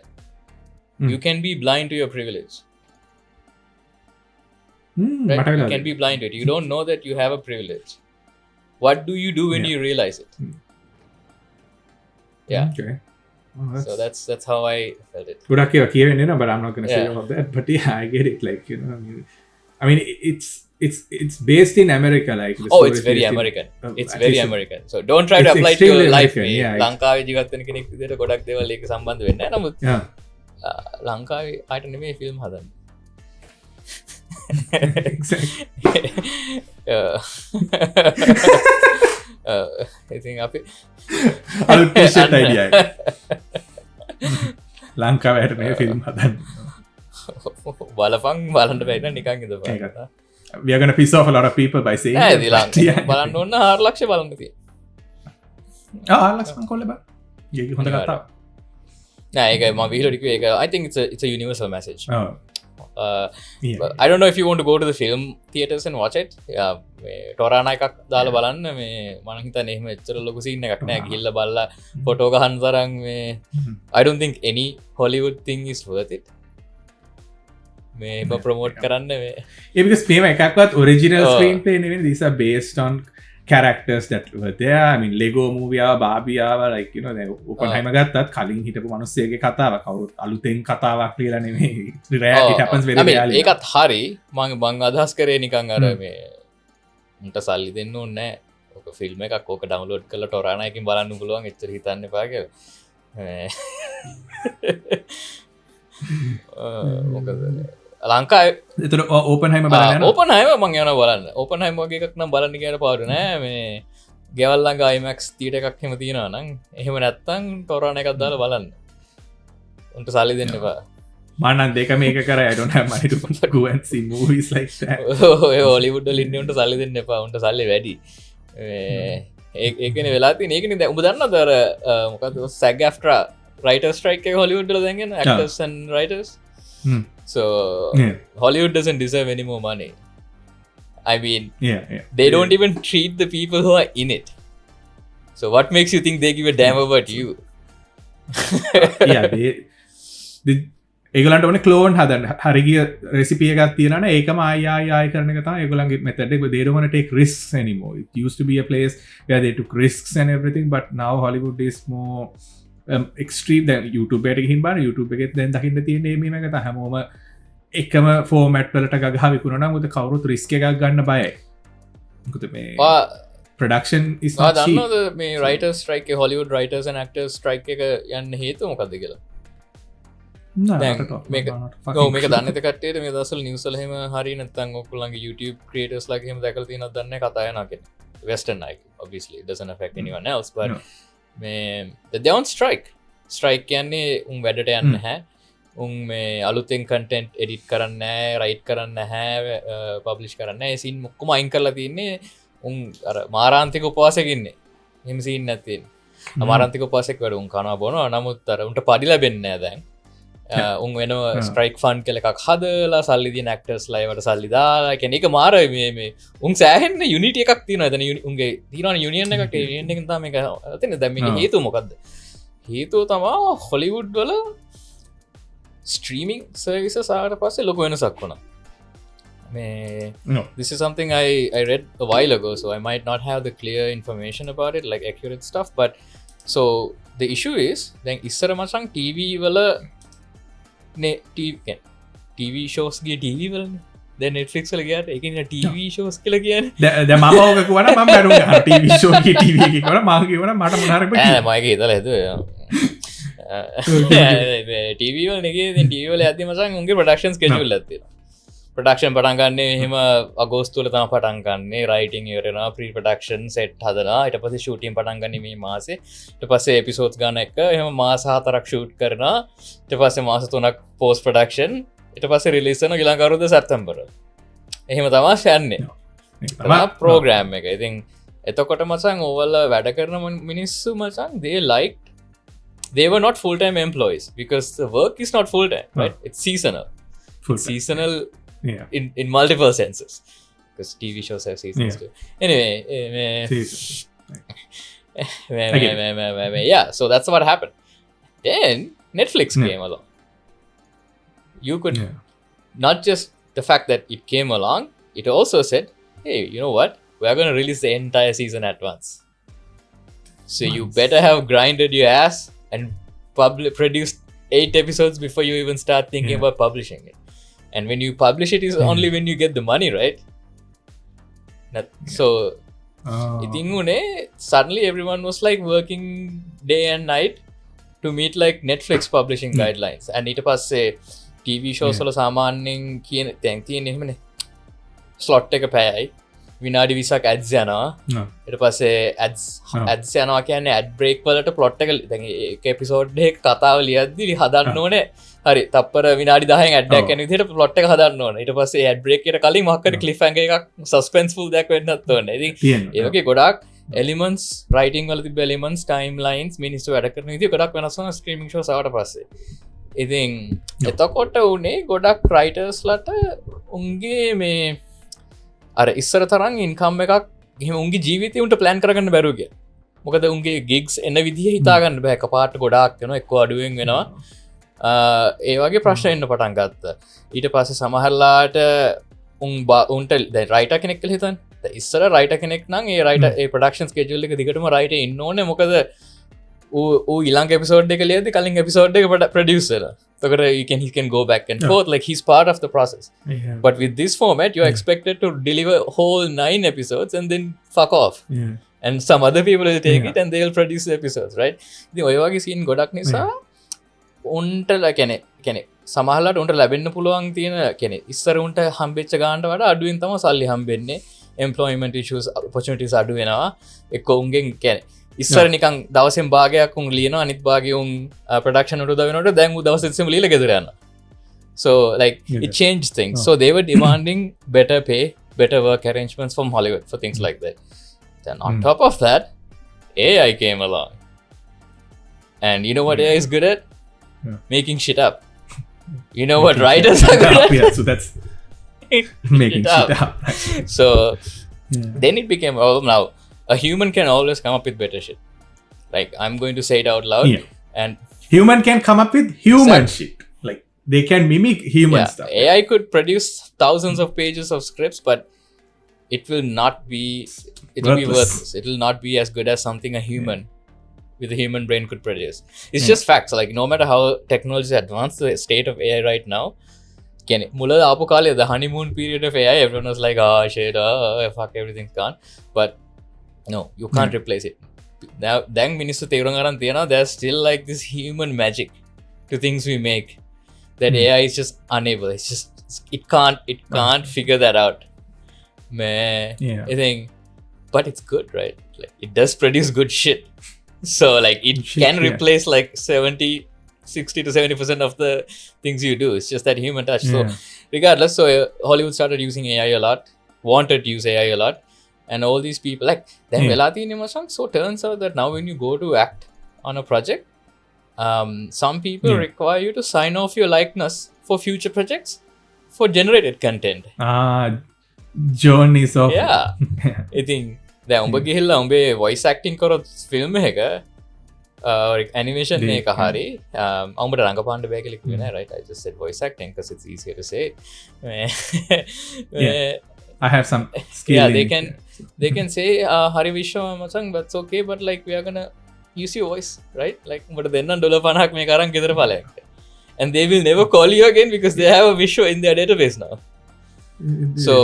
S2: you can be blind to your privilege. Right? You can be blind to it. You don't know that you have a privilege. What do you do when you realize it? Yeah.
S1: Okay.
S2: So that's how I felt it.
S1: Gudakk ඒවා කියවෙන්නේ නෑ, but I'm not going to say about that. But yeah, I get it. Like, you know, I mean, it's based in America. Like,
S2: it's very American. It's very American. So don't try to apply to your life. ලංකාවේ ජීවත් වෙන කෙනෙක් විදිහට ගොඩක් දේවල් ඒක සම්බන්ධ වෙන්නේ නැහැ. නමුත් ලංකාවේ ආයත නෙමෙයි ෆිල්ම් හදන්නේ. ඉතින් අපි
S1: අල්පේෂන් අයිඩියා ලංකාවට මේ ෆිල්ම් හදන්න
S2: බලපන් බලන්න බැරි නම් නිකන් ඉඳපන්.
S1: We are going to piss off a lot of people by saying
S2: that. බලන්න ඕන 6 ලක්ෂ බලන්න තියෙනවා.
S1: 6 ලක්ෂ මං කොල්ල බා. ඒක හොඳ කතාවක්.
S2: නෑ ඒක මම විහිළුවට කිව්වේ ඒක I think it's a universal message. I don't know if you want to go to the film theaters and watch it. මේ ටොරානා එකක් දාලා බලන්න. මේ මම හිතන්නේ එහෙම එච්චර ලොකු සීන් එකක් නෑ. ගිහිල්ලා බලලා ෆොටෝ ගහන්න තරම් මේ I don't think any Hollywood thing is worth it. මේ ප්‍රමෝට් කරන්න මේ
S1: yeah, because මේව එකක්වත් original screenplay නෙවෙයි. These are based on characters that were there. I mean, Lego movie ආවා, Barbie ආවා, like, you know, දැන් Oppenheimer ගත්තත් කලින් හිටපු මිනිස්සෙගේ කතාවක්. කවුරුත් අලුතෙන් කතාවක් කියලා නෙමෙයි. It happens very rarely.
S2: ඒකත් හරි. මම අදහස් කරේ නිකන් අර මේ උන්ට සල්ලි දෙන්න ඕනේ නැහැ. ඔක ෆිල්ම් එකක් ඕක ඩවුන්ලෝඩ් කරලා ටොරානා එකකින් බලන්න පුළුවන්. එච්චර හිතන්න එපා කියලා. මොකද ලංකාවේ
S1: එතන ඕපන්හයිමර් බලන්න
S2: ඕපන්හයිමර් මම යනවා බලන්න. ඕපන්හයිමර් වගේ එකක් නම් බලන්න කියන පාඩු නෑ. මේ ගෙවල් ළඟ IMAX තියටර් එකක් එහෙම තියනවා නම් එහෙම නැත්තම් ටොරානා එකක් දාලා බලන්න. උන්ට සල්ලි දෙන්න එපා.
S1: මම නම් දෙක මේක කරා. I don't have money to go and see movies like that.
S2: ඔය හොලිවුඩ් වල ඉන්නේ උන්ට සල්ලි දෙන්න එපා. උන්ට සල්ලි වැඩි. ඒකනේ වෙලා තියෙන්නේ. ඒකනේ දැන් ඔබ දන්නවද අර මොකද්ද SAG-AFTRA writer strike එක හොලිවුඩ් වල දැන් යන actors and writers. So Hollywood doesn't deserve any more money. I mean, they don't even treat the people who are in it. So what makes you think they give a damn about you?
S1: Yeah, ඒගොල්ලන්ට ඕනේ clone හදන්න. හරි ගිය recipe එකක් තියෙනවනේ ඒකම ආයි කරන එක තමයි ඒගොල්ලන්ගේ method එක. They don't want to take risks anymore. It used to be a place where they took risks and everything, but now Hollywood is more extreme. දැන් YouTube එකට ගිහින් බලන්න YouTube එකේ දැන් දකින්න තියෙන මේ එක තමයි හැමෝම එකම ෆෝමැට් වලට ගගහ විකුණනවා. මොකද කවුරුත් රිස්ක් එකක් ගන්න බයයි. මොකද මේ production is not cheap.
S2: දන්නවද මේ writers strike එක Hollywood writers and actors strike එක යන්න හේතුව මොකක්ද කියලා? මේක දන්න කට මේ දසල් නිවසල හෙම හරි නත්තන් ඔකුලන්ගේ YouTube ක්‍රියටර්ස් ලගේ හෙම දැකල තියෙන දන්න කතායනක Western like obviously it doesn't affect anyone else but මේ they on strike කියන්නේ උන් වැඩට යන්න හැ උන් මේ අලුතෙන් content edit කරන්න නැහැ write කරන්න නැහැ publish කරන්න නැහැ ඒ scene ඔක්කොම අයින් කරලා තින්නේ උන් අර මාරාන්තික උපවාසයක ඉන්නේ එහෙම scene නැති තියෙන්නේ මාරාන්තික උපවාසයක වැඩ උන් කනවා බොනවා නමුත් අර උන්ට පඩි ලැබෙන්නේ නැහැ දැන් උන් වෙන ස්ට්‍රයික් ෆන් කල එකක් හදලා සල්ලිදි නැක්ටර්ස් ලයිවට සල්ලිදාලා කෙන එක මාර මේ උන් සෑහෙන්න යුනිට එකක් තියන ඇතන උන්ගේ තිරන යුනියන් එක යුනියන් තම එක තින දැම හේතු මොකක්ද හේතුව තමා හොලිවුඩ් වල ස්ට්‍රීමිං සර්විස සාට පස්සේ ලොක වෙනසක් වුණා this is something I read a while ago so I might not have the clear information about it like accurate stuff but so the issue is then ඉස්සර මචං TV වල TV shows ගේ TV වල දැන් Netflix වල ගියාට ඒකෙන් TV shows කියලා කියන්නේ
S1: දැන් මම ඕක කිව්වනම් මම බැලුවා TV show ගේ TV එක කියලා මම කිව්වනම් මට මොනාරි
S2: මම ඒක හිතලා හිතුවා TV වල නෙගේ දැන් TV වල යද්දි මචං උන්ගේ production schedule එකක් තියෙනවා production පටන් ගන්න එහෙම අගෝස්තු වල තමයි පටන් ගන්න writing ඉවරනවා pre production set හදනවා ඊට පස්සේ shooting පටන් ගන්න මේ මාසේ ඊට පස්සේ episodes ගන්න එක එහෙම මාස 4ක් shoot කරනවා ඊට පස්සේ මාස 3ක් post production ඊට පස්සේ release වෙනවා ඊළඟ අවුරුද්ද සැප්තැම්බර් එහෙම තමයි යන්නේ තමයි program එක ඉතින් එතකොට මචං ඕවල වැඩ කරන මිනිස්සු මචං they were not full time employees because the work is not full time right it's seasonal seasonal in multiple senses because TV shows have seasons too anyway yeah so that's what happened then Netflix came along you could not just the fact that it came along it also said hey you know what we are going to release the entire season at once so you better have grinded your ass and produced 8 episodes before you even start thinking about publishing it and when you publish it is only when you get the money right so suddenly everyone was like working day and night to meet like Netflix publishing guidelines and ඊට පස්සේ TV shows වල සාමාන්‍යයෙන් කියන තැන් තියෙන එහෙමනේ slot එක පැයයි විනාඩි 20ක් ads යනවා ඊට පස්සේ ads යනවා කියන්නේ ad break වලට plot එක දැන් එක episode එකක කතාව ලියද්දි හදන්න ඕනේ හරි තප්පර විනාඩි 10න් ad එකක් යන විදිහට plot එක හදන්න ඕනේ ඊට පස්සේ ad break එකට කලින් මොකක් හරි cliffhanger එකක් suspenseful දෙයක් වෙන්නත් ඕනේ ඉතින් ඒ වගේ ගොඩාක් elements writing වල තිබ්බ elements timelines මිනිස්සු වැඩ කරන විදිහ ගොඩක් වෙනස් වෙනවා streaming shows ආවට පස්සේ ඉතින් එතකොට උනේ ගොඩක් writers ලට උන්ගේ මේ අර ඉස්සර තරම් ඉන්කම් එකක් එහෙම උන්ගේ ජීවිතේ උන්ට ප්ලෑන් කරගන්න බැරුව ගියා. මොකද උන්ගේ gigs එන විදිහ හිතා ගන්න බෑ. එකපාරට ගොඩාක් වෙනවා, එක්ක අඩුවෙන් වෙනවා. ඒ වගේ ප්‍රශ්න එන්න පටන් ගත්තා. ඊට පස්සේ සමහරලාට උන්ට දැන් රයිටර් කෙනෙක් කියලා හිතන්න. දැන් ඉස්සර රයිටර් කෙනෙක් නම් ඒ රයිටර් ඒ ප්‍රොඩක්ෂන් ස්කෙඩියුල් එක දිගටම රයිටර් ඉන්න ඕනේ. මොකද ඌ ඊළඟ එපිසෝඩ් එක ලියද්දි කලින් එපිසෝඩ් එක ප්‍රොඩියුස් වෙනවා. So he can go back and forth like he's part of the process but with this format you're expected to deliver whole 9 episodes and then fuck off and some other people will take it and they'll produce the episodes right ඉතින් ඔය වගේ scene ගොඩක් නිසා උන්ට කියන්නේ සමහරවිට උන්ට ලැබෙන්න පුළුවන් තියෙන කියන්නේ ඉස්සර උන්ට හම්බෙච්ච ගානට වඩා අඩුවෙන් තමයි සල්ලි හම්බෙන්නේ employment issues opportunities අඩු වෙනවා එක්ක උන්ගෙන් කියන්නේ ඉස්සර නිකන් දවසෙන් භාගයක් උන් ලියනවා අනිත් භාගය උන් ප්‍රොඩක්ෂන් වලට දානකොට දැන් උන් දවස් දෙකම ලියලා ගෙදර යනවා so like it changed things so they were demanding better pay better work arrangements from Hollywood for things like that then on top of that AI came along and you know what AI is good at making shit up you know what writers are good at
S1: so that's making shit up
S2: so then it became now a human can always come up with better shit like I'm going to say it out loud and
S1: human can come up with human shit like they can mimic human stuff
S2: AI could produce thousands of pages of scripts but it will not be be worthless it will not be as good as something a human with a human brain could produce it's just facts like no matter how technology is advanced the state of AI right now can mula aapu kale the honeymoon period of AI everyone was like shit fuck everything's gone but no you can't replace it. දැන් මිනිස්සු තේරුම් ගන්න තියෙනවා there's still like this human magic to things we make that AI is just unable. It's just it can't figure that out. Man, I think, but it's good, right? Like it does produce good shit. So like it can replace like 60 to 70% of the things you do. It's just that human touch. So regardless, so Hollywood started using AI a lot, wanted to use AI a lot, and all these people like then velati nimasang. So turns out that now when you go to act on a project, some people require you to sign off your likeness for future projects for generated content.
S1: Journeys of
S2: I think දැන් උඹ ගිහිල්ලා උඹේ voice acting කරොත් film එක animation එක හරි උඹට රංගපාන්න බෑ කියලා කිව්වේ නෑ, right? I just said voice acting because it's easier to say.
S1: I have some skill.
S2: They can say hari vishwa masang, that's okay, but like we are gonna use your voice, right? Like උඹට දෙන්න $50ක් මේක අරන් ගෙදර ඵලයක්. And they will never call you again because they have a visual in their database now. So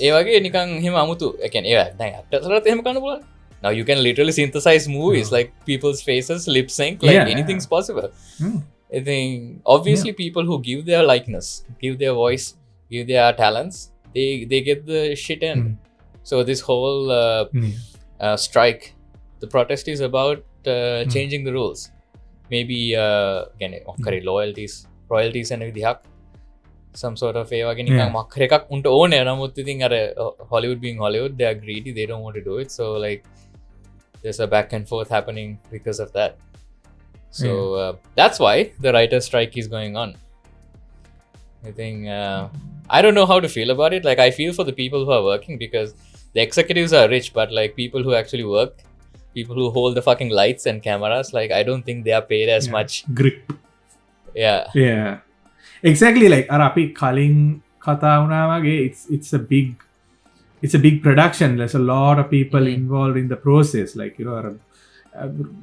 S2: ඒ වගේ නිකන් එහෙම අමුතු ඒ කියන්නේ ඒ දැන් ඇක්ටර්ස්ලට එහෙම කරන්න පුළුවන්. Now you can literally synthesize movies like people's faces, lip sync, like anything's possible. I think obviously people who give their likeness, give their voice, give their talents, they get the shit in. So this whole strike, the protest is about changing the rules. Maybe again royalties and විදිහක් some sort of ඒවා ගෙන නිකන් මක්කර එකක් උන්ට ඕනේ. නමුත් ඉතින් අර Hollywood being Hollywood, they are greedy, they don't want to do it, so like there's a back and forth happening because of that. So that's why the writer strike is going on. I think I don't know how to feel about it. Like I feel for the people who are working because the executives are rich, but like people who actually work, people who hold the fucking lights and cameras, like I don't think they are paid as much.
S1: Grip. Yeah. Exactly, like අපි කලින් කතා වුණා වගේ it's a big production. There's a lot of people involved in the process, like you know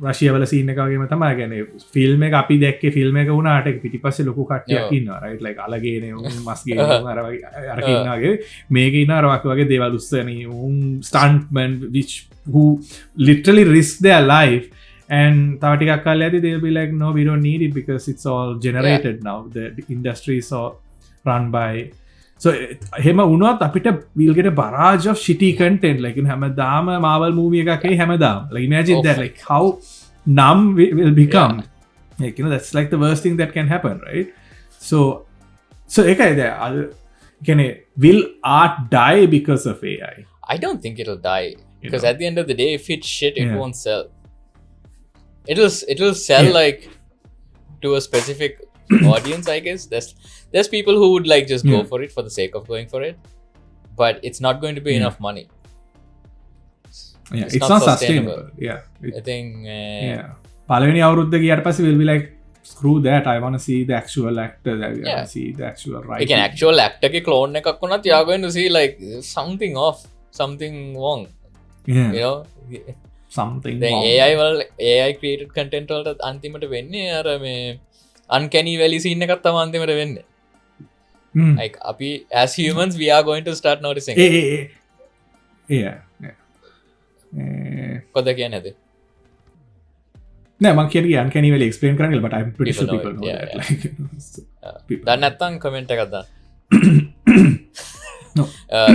S1: රෂියා වල scene එක වගේම තමයි. කියන්නේ ෆිල්ම් එක අපි දැක්කේ ෆිල්ම් එක වුණාට පිටිපස්සේ ලොකු කට්ටියක් ඉන්නවා, right? like අලගේනේ උන් මස් ගේනේ අර වගේ අර ඉන්නවා වගේ මේකේ ඉන්නවා අර වගේ දේවල් උස්සනේ උන් stuntmen who literally risk their life. And තව ටිකක් කාලෙ යද්දී they'll be like no, we don't need it because it's all generated now. The industry is all run by. So එහෙම වුණොත් අපිට we'll get a barrage of shitty content, like you know හැමදාම Marvel movie එකක් එයි හැමදාම. like imagine that, like how numb we will become. like you know that's like the worst thing that can happen, right? So ඒකයි දැන් කියන්නේ will art die because of AI?
S2: I don't think it'll die because at the end of the day, if it's shit, it won't sell. It'll sell like to a specific audience, I guess. There's people who would like just go for it for the sake of going for it, but it's not going to be enough money.
S1: It's not sustainable. I
S2: think
S1: පළවෙනි අවුරුද්ද ගියාට පස්සේ will be like screw that, I want to see the actual actor, I want to see the actual writing.
S2: Like an actual actor ke clone එකක් වුණත් you are going to see like something off, something wrong. You know,
S1: something
S2: then AI created content වලට අන්තිමට වෙන්නේ අර මේ uncanny valley scene එකක් තමයි අන්තිමට වෙන්නේ. Like අපි as humans we are going to start noticing. කොහොද කියන්නේ නැද?
S1: නෑ මම කියන්නේ uncanny valley explain කරන්න කියලා, but I'm pretty sure people know that. like
S2: දැන් නැත්තම් comment එකක් දාන්න.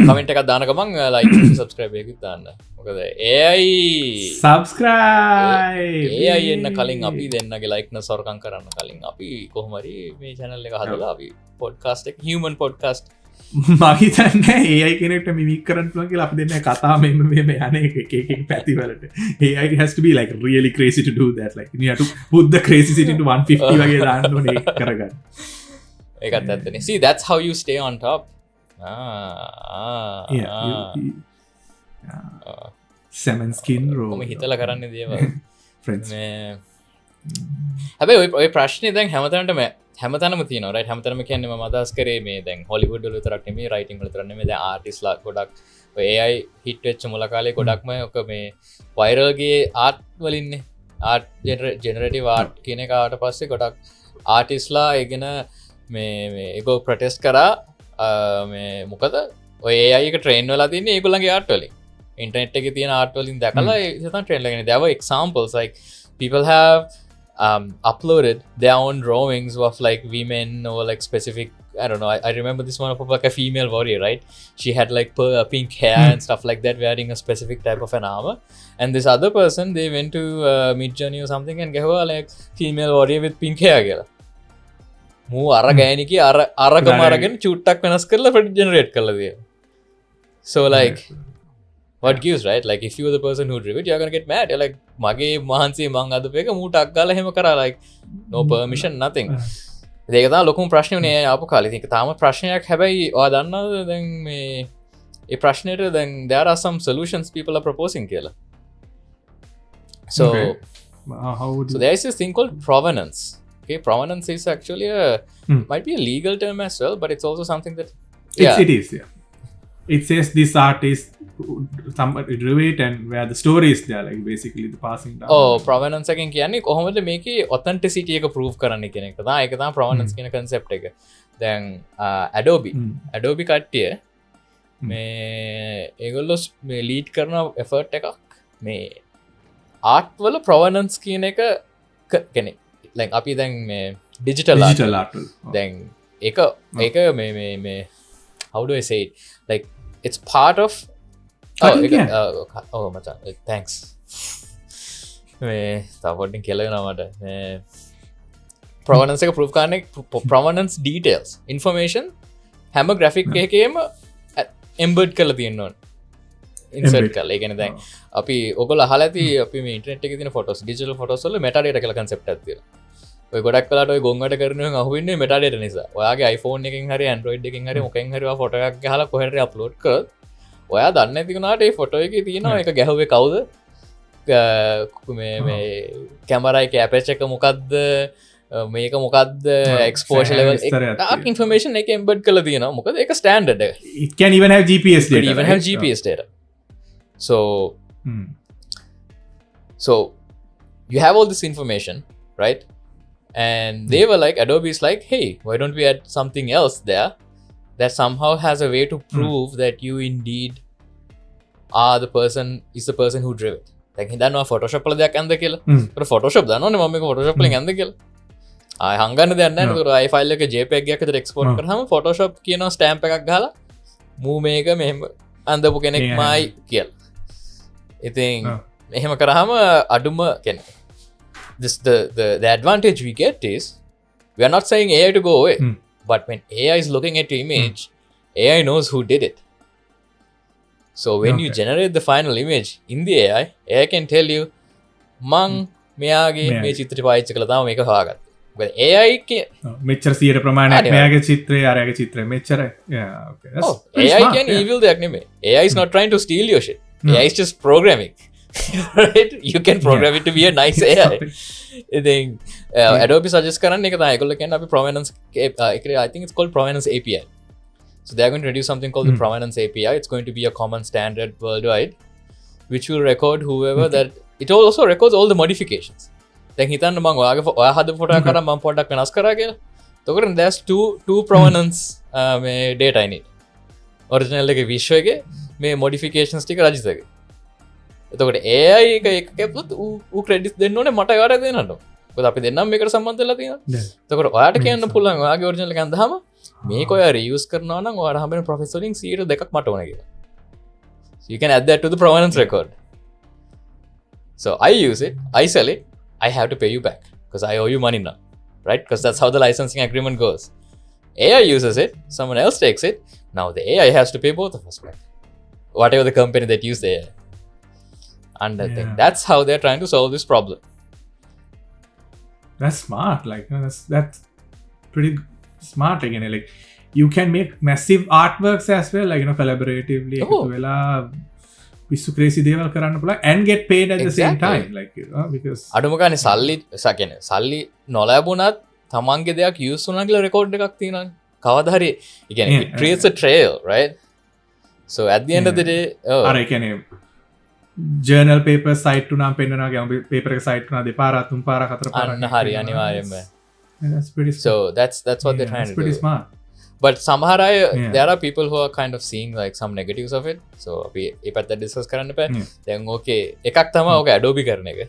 S2: කමෙන්ට් එකක් දාන ගමන් like subscribe එකක් දාන්න. මොකද AI
S1: subscribe
S2: AI එන්න කලින් අපි දෙන්නගේ likeness හොරකම් කරන්න කලින් අපි කොහොම හරි මේ channel එක හදලා අපි podcast එක human podcast
S1: මම හිතන්නේ AI කෙනෙක්ට මිමික් කරන්න පුළුවන් කියලා. අපි දෙන්න කතා මෙන්න මේ යන්නේ එක පැති වලට. AI has to be like really crazy to do that. like you have to put the crazy shit into 150 වගේ දාන්න ඕනේ ඒක කරගන්න.
S2: ඒකත් ඇත්තනේ. See, that's how you stay on top.
S1: salmon skin roll.
S2: මම හිතලා කරන්නේ දේවල්. friends. හැබැයි ඔය ප්‍රශ්නේ දැන් හැමතැනම තියෙනවා, right? හැමතැනම කියන්නේ මම අදහස් කරේ මේ දැන් හොලිවුඩ් වල විතරක් නෙමෙයි, රයිටින් වල විතරක් නෙමෙයි, දැන් ආටිස්ලා ගොඩක් ඔය AI හිට් වෙච්ච මුල කාලේ ගොඩක්ම ඔක මේ වයිරල් ගේ ආර්ට් වලින්නේ. ආර්ට් ජෙනරේටිව් ආර්ට් කියන එක ආවට පස්සේ ගොඩක් ආටිස්ලා ඒගෙන මේ ඒගොල්ලෝ ප්‍රොටෙස්ට් කරා මේ මොකද ඔය AI එක ට්‍රේන් වෙලා තින්නේ ඒගොල්ලන්ගේ ආර්ට් වලින්. internet එකේ තියෙන art වලින් දැකලා ඒක තමයි trend එකනේ. There were examples like people have uploaded their own drawings of like women or like specific, I don't know, I remember this one of like a female warrior, right? She had like pink hair and stuff like that, wearing a specific type of an armor. And this other person, they went to Midjourney or something and gave her like female warrior with pink hair කියලා. මූ අර ගෑනිකේ අරකම අරගෙන චුට්ටක් වෙනස් කරලා product generate කරලා දෙනවා. So like what gives, right? Like if you're the person who drew it, you're gonna get mad. You're like මගේ මහන්සිය මං අදපේක මූ ටක් ගාලා එහෙම කරා, like no permission, nothing. ඒක තමයි ලොකුම ප්‍රශ්නේ උනේ ආපු කාලේ. ඒක තාම ප්‍රශ්නයක්. හැබැයි ඔයා දන්නවද දැන් මේ ඒ ප්‍රශ්නෙට දැන් there are some solutions people are proposing කියලා. So so there is this thing called provenance. Okay, provenance is actually might be a legal term as well, but it's also something that
S1: it is, yeah. It says this artist somebody drew it and where the story is there, like basically the passing down.
S2: provenance එකෙන් කියන්නේ කොහොමද මේකේ authenticity එක prove කරන්න කියන එක. ඒක තමයි provenance කියන concept එක. දැන් Adobe කට්ටිය මේ ඒගොල්ලෝ මේ lead කරන effort එකක් මේ art වල provenance කියන එක කියන්නේ like අපි දැන් මේ digital art දැන් ඒක මේ how do I say it, like it's part of මචං thanks මේ තවටින් කියලා වෙනවා මට මේ provenance එක proof කරන්නේ provenance details information හැම graphic එකේම embed කරලා තියෙන්න ඕනේ, insert කරලා. ඒ කියන්නේ දැන් අපි ඔයගොල්ලෝ අහලා ඇති අපි මේ ඉන්ටර්නෙට් එකේ තියෙන photos, digital photos වල metadata කියලා concept එකක් තියෙනවා. ඔය ගොඩක් වෙලාවට ඔය ගොන් වැඩ කරනවා අහුවෙන්නේ metadata නිසා. ඔයාගේ iPhone එකෙන් හරි Android එකෙන් හරි මොකෙන් හරි ඔයා ෆොටෝ එකක් ගහලා කොහෙට හරි අප්ලෝඩ් කරොත් ඔයා දන්නේ නැති වුණාට ඒ ෆොටෝ එකේ තියෙනවා ඒක ගැහුවේ කවුද, මේ කැමරා එකේ ඇපර්චර් එක මොකද්ද, මේක මොකද්ද, exposure level එක information එක embed කරලා තියෙනවා. මොකද ඒක standard එක.
S1: It can even have GPS data.
S2: It even have GPS data. So you have all this information, right? And they were like, Adobe is like, hey, why don't we add something else there that somehow has a way to prove that you indeed are the person who drew it. Like he done Photoshop වල දෙයක් අන්ද කියලා. ඒක Photoshop දන්නවනේ මම මේක Photoshop වලින් අන්ද කියලා. ආය හංගන්න දෙයක් නැහැ නේද? ඒ ෆයිල් එක JPEG එකක් විතර export කරාම Photoshop කියන stamp එකක් ගහලා මූ මේක මෙහෙම අන්දපු කෙනෙක්මයි කියලා. ඉතින් එහෙම කරාම අඩුම කියන්නේ the advantage we get is we are not saying AI to go away, but when AI is looking at your image, AI knows who did it. So when you generate the final image in the AI can tell you මං මෙයාගේ මේ චිත්‍රය පාවිච්චි කළා තමයි මේක හොයාගත්තේ. but AI
S1: මෙච්චර 100 ප්‍රමාණයක් මෙයාගේ චිත්‍රය අරයාගේ චිත්‍රය මෙච්චරයි. yeah, okay.
S2: AI can evil දෙයක් නෙමෙයි. AI is not trying to steal your shit. AI is just programming. Right? You can program it to be a nice AI. I think Adobe suggest කරන්නේ ඒක තමයි. ඒගොල්ලෝ කියන්නේ අපි provenance I think it's called provenance API. So they are going to introduce something called the provenance API. It's going to be a common standard worldwide which will record whoever that it also records all the modifications. දැන් හිතන්න මම ඔයා හදපු photo එකක් කරා මම පොඩ්ඩක් වෙනස් කරා කියලා. එතකොට there's two provenance මේ data in it. Original එකේ විශ්ව එකේ මේ modifications ටික රජිතගේ. එතකොට AI එක කැපුවොත් ඌ ක්‍රෙඩිට්ස් දෙන්න ඕනේ මට ඒවට දෙන්නට. මොකද අපි දෙන්නම මේකට සම්බන්ධ වෙලා තියෙනවා. එතකොට ඔයාට කියන්න පුළුවන් ඔයාගේ ඔරිජිනල් එක අඳහම මේක ඔයා රියුස් කරනවා නම් ඔයාට හම්බෙන ප්‍රොෆෙස් වලින් 2% මට ඕනේ කියලා. So you can add that to the provenance record. So I use it, I sell it, I have to pay you back because I owe you money now, right? Because that's how the licensing agreement goes. AI uses it, someone else takes it, now the AI has to pay both of us back. Whatever the company that used the AI. And I think that's how they're trying to solve this problem.
S1: That's smart. Like that's pretty smart again. Like you can make massive artworks as well, like collaboratively. Pisu crazy දේවල් කරන්න පුළුවන් and get paid at the same time, like because
S2: අඩුම ගානේ සල්ලි නොලැබුණත් තමන්ගේ දෙයක් use වුණා කියලා රෙකෝඩ් එකක් තියෙනවානේ. කවදා හරි ඒ කියන්නේ it creates a trail, right? So at the end of the day
S1: අර ඒ කියන්නේ ජර්නල් පේපර් සයිට් උනාම පෙන්නනවා ගම පේපර් එක සයිට් උනා දෙපාරක් තුන් පාරක් හතර පාරක්
S2: අන්න හරි අනිවාර්යෙන්ම.
S1: that's pretty
S2: so that's what they're trying to do.
S1: Pretty smart.
S2: but සමහර අය there are people who are kind of seeing like some negatives of it, so අපි ඒ පැත්ත discuss කරන්න බෑ. දැන් ඕකේ එකක් තමයි ඕක Adobe කරන එක.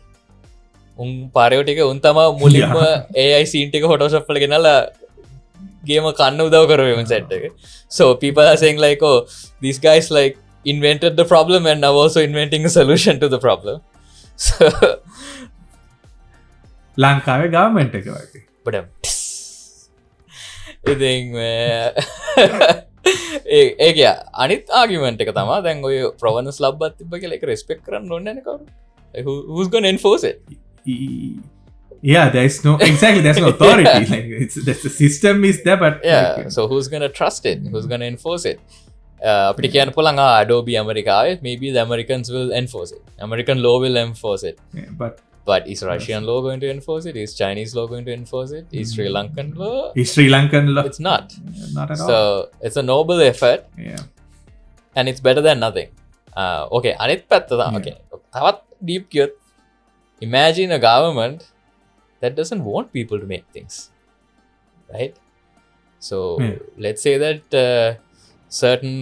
S2: උන් පාරේ ටික උන් තමයි මුලින්ම AI scene ටික Photoshop වල ගෙනලා ගේම කන්න උදව් කරේ උන් set එක. So people are saying like, oh, these guys like invented the problem and now also inventing a solution to the problem. So
S1: ලංකාවේ government එක වගේ.
S2: But ඉතින් ඒක අනිත් ආගිමෙන්ට් එක තමයි දැන් ඔය ප්‍රොවනස් ලබ්බත් තිබ්බ කියලා ඒක රෙස්පෙක්ට් කරන්න ඕනේ නේ කවුරු. Who's going to enforce it?
S1: Yeah, there's no authority. Like the system is there, but
S2: so who's going to trust it? Who's going to enforce it? අපිට කියන්න පුළුවන් Adobe ඇමරිකාවේ maybe the Americans will enforce it. American law will enforce it.
S1: Yeah,
S2: but is Russian law going to enforce it? Is Chinese law going to enforce it? Is Sri Lankan law? It's not.
S1: Not at all.
S2: So it's a noble effort.
S1: Yeah.
S2: And it's better than nothing. Okay, අනිත් පැත්ත තමයි. Okay. තවත් deep කියොත් imagine a government that doesn't want people to make things. Right? So let's say that certain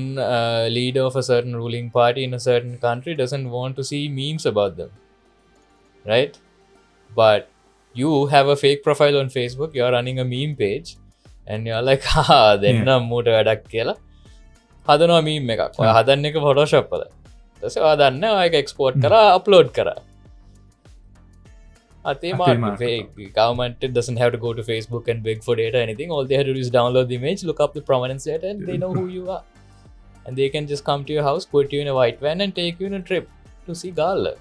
S2: leader of a certain ruling party in a certain country doesn't want to see memes about them. Right? But you have a fake profile on Facebook, you're running a meme page, and you're like, දෙන්න මූට වැඩක් කියලා හදනවා meme එකක්. ඔය හදන්න එක Photoshop වල. ඊට පස්සේ ඔයා දන්න ඔය එක export කරා upload කරා. Government doesn't have to go to Facebook and beg for data or anything. All they have to do is download the image, look up the provenance data, and they know who you are. And they can just come to your house, put you in a white van, and take you on a trip to see Gala.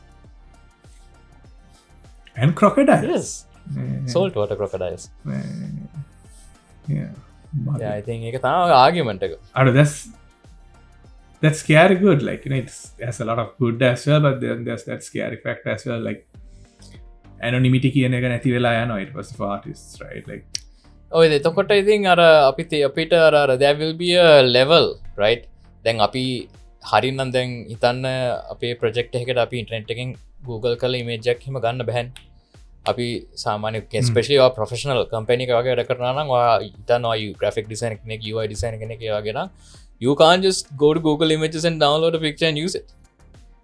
S1: And crocodiles.
S2: Yes. Saltwater crocodiles.
S1: Yeah,
S2: I think ඒක තමයි argument එක.
S1: That's scary good. Like, you know, it has a lot of good as well, but then there's that scary fact as well. Like, anonymity කියන එක නැති වෙලා යනවා it was for artists, right? Like,
S2: එතකොට ඉතින් අර අපිට අර there will be a level, right? දැන් අපි හරිනම් දැන් හිතන්න අපේ ප්‍රොජෙක්ට් එකකට අපි ඉන්ටර්නෙට් එකෙන් Google කරලා image එකක් හිම ගන්න බැහැ. අපි සාමාන්‍ය especially ඔය professional company එකක වගේ වැඩ කරනවා නම් ඔයා හිතනවා you graphic designer කෙනෙක් UI designer කෙනෙක් ඒ වගේ නම් you can't just go to Google Images and download a picture and use it.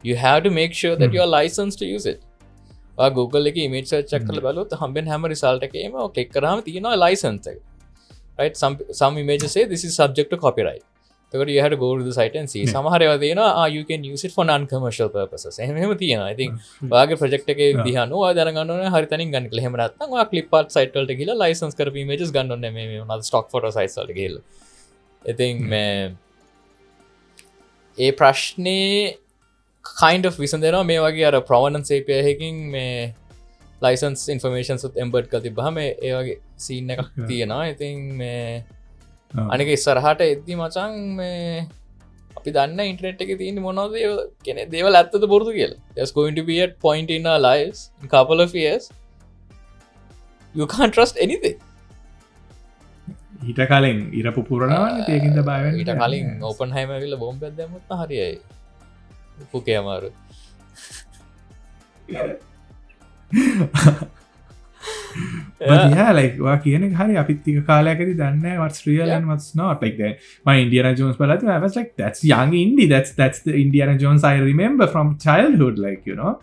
S2: You have to make sure that you are licensed to use it. Google එක image search එකක් කරලා බලුවොත් හම්බෙන හැම result එකේම ඔය click කරාම තියෙනවා license එක. Right? Some images say this is subject to copyright. So you have to go to the site and see. සමහර ඒවා තියෙනවා you can use it for non-commercial purposes. එහෙම තියෙනවා. I think ඔයාගේ project එකේ දිහාන ඔයා දැනගන්න ඕනේ හරි තැනින් ගන්න කියලා. එහෙම නැත්නම් ඔයා clip art site වලට ගිහලා license කරපු images ගන්න ඕනේ මේ මොනවාද stock photo sites වලට ගිහලා. I think මේ ඒ ප්‍රශ්නේ kind of විසඳනවා මේ වගේ අර provenance API එකකින් මේ license information සුත් embed කරලා තිබ්බහම ඒ වගේ scene එකක් තියෙනවා. I think මේ අනික ඉස්සරහට එද්දි මචං මේ අපි දන්න ඉන්ටර්නෙට් එකේ තියෙන මොනවද කියන්නේ දේවල් ඇත්තද බොරුද කියලා. There's going to be a point in our lives in couple of years you can't trust anything.
S1: ඊට කලින් ඉර පුපුරනවනේ ඒකින්ද බය වෙන්නේ.
S2: ඊට කලින් ඕපන්හයිමර් ඇවිල්ලා බෝම්බයක් දැම්මොත් නම් හරියයි. පුකේ අමාරු.
S1: But yeah, like වා කියන එක හරි අපිත් ටික කාලයකදී දන්නේ නැහැ what's real and what's not. Like that my Indiana Jones බලද්දි I was like that's young indie, that's the Indiana Jones I remember from childhood, like, you know,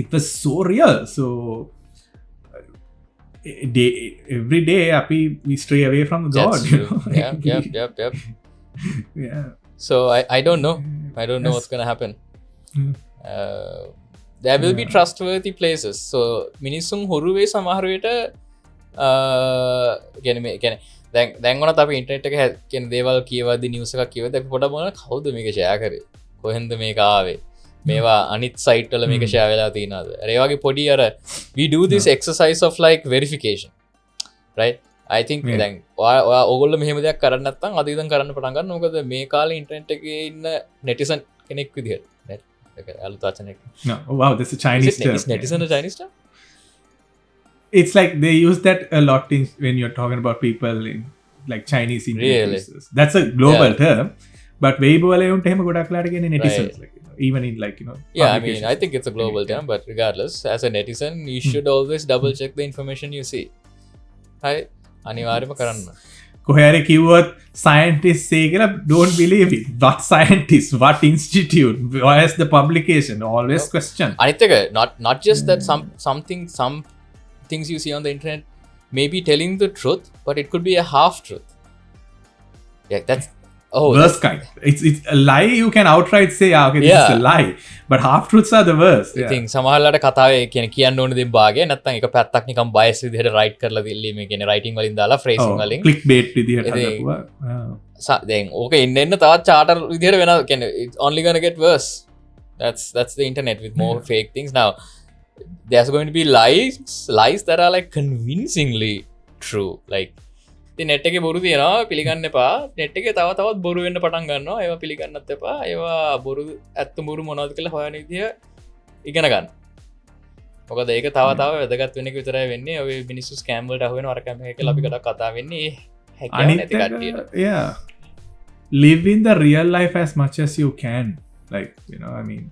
S1: it was so real. So every day we stray away from God.
S2: That's true. Yep.
S1: Yeah.
S2: So I don't know what's gonna happen. There will be trustworthy places. So මිනිස්සුන් හොරු වෙයි සමහර වෙලට කියන්නේ දැන් වුණත් අපි internet එක කියන දේවල් කියවද්දි නිවුස් එකක් කියවද්දි අපි පොඩක් බලනවා කවුද මේක ෂෙයා කරේ කොහෙන්ද මේක ආවේ මේවා අනිත් සයිට් වල මේක ෂෙයා වෙලා තියෙනවද ඒ වගේ පොඩි අර we do this exercise of like verification, right? I think දැන් ඔයා ඕගොල්ලෝ මෙහෙම දෙයක් කරන්නේ නැත්නම් අද ඉඳන් කරන්න පටන් ගන්න. මොකද මේ කාලේ ඉන්ටර්නෙට් එකේ ඉන්න netizen කෙනෙක් විදිහට
S1: No, oh, wow, that's a Chinese term.
S2: Is netizen a Chinese term?
S1: It's like they use that a lot when you're talking about people in like Chinese Indian users. That's a global term, but Weibo වල උන්ට එහෙම ගොඩක් ලාට කියන්නේ netizens, like, you know, even in like, you know,
S2: yeah, I mean I think it's a global term, but regardless, as a netizen you should always double check the information you see. Right? අනිවාර්යයෙන්ම කරන්න.
S1: කොහරි කිව්වොත් scientists say කියලා don't believe it. What scientists, what institute, where's the publication? Always question.
S2: අනිත් එක not just that some things you see on the internet may be telling the truth, but it could be a half truth. Yeah, that's
S1: worst kind. It's a lie you can outright say okay this is a lie, but half truths are the worst.
S2: I think සමහරලාට කතාවේ කියන්න ඕන දේ භාගය නැත්නම් එක පැත්තක් නිකන් bias විදිහට write කරලා දෙල්ලී මේ කියන්නේ writing වලින් දාලා phrasing වලින්
S1: click bait විදිහට හදපුවා.
S2: දැන් ඕක එන්න තවත් charter විදිහට වෙනවා කියන්නේ it's only gonna get worse. That's the internet with more fake things. Now there's going to be lies that are like convincingly true, like net එකේ බොරු තියෙනවා පිළිගන්න එපා. නෙට් එකේ තවත් බොරු වෙන්න පටන් ගන්නවා. ඒවා පිළිගන්නත් එපා. ඒවා බොරු ඇත්ත බොරු මොනවද කියලා හොයන විදිය ඉගෙන ගන්න. මොකද ඒක තව වැදගත් වෙන එක විතරයි වෙන්නේ. ඔය මිනිස්සු ස්කෑම් වලට අහු වෙනවා අර කැම එක කියලා අපි කතා වෙන්නේ. හැකියාව නැති කට්ටියට.
S1: Yeah. Live in the real life as much as you can. Like, you know, I mean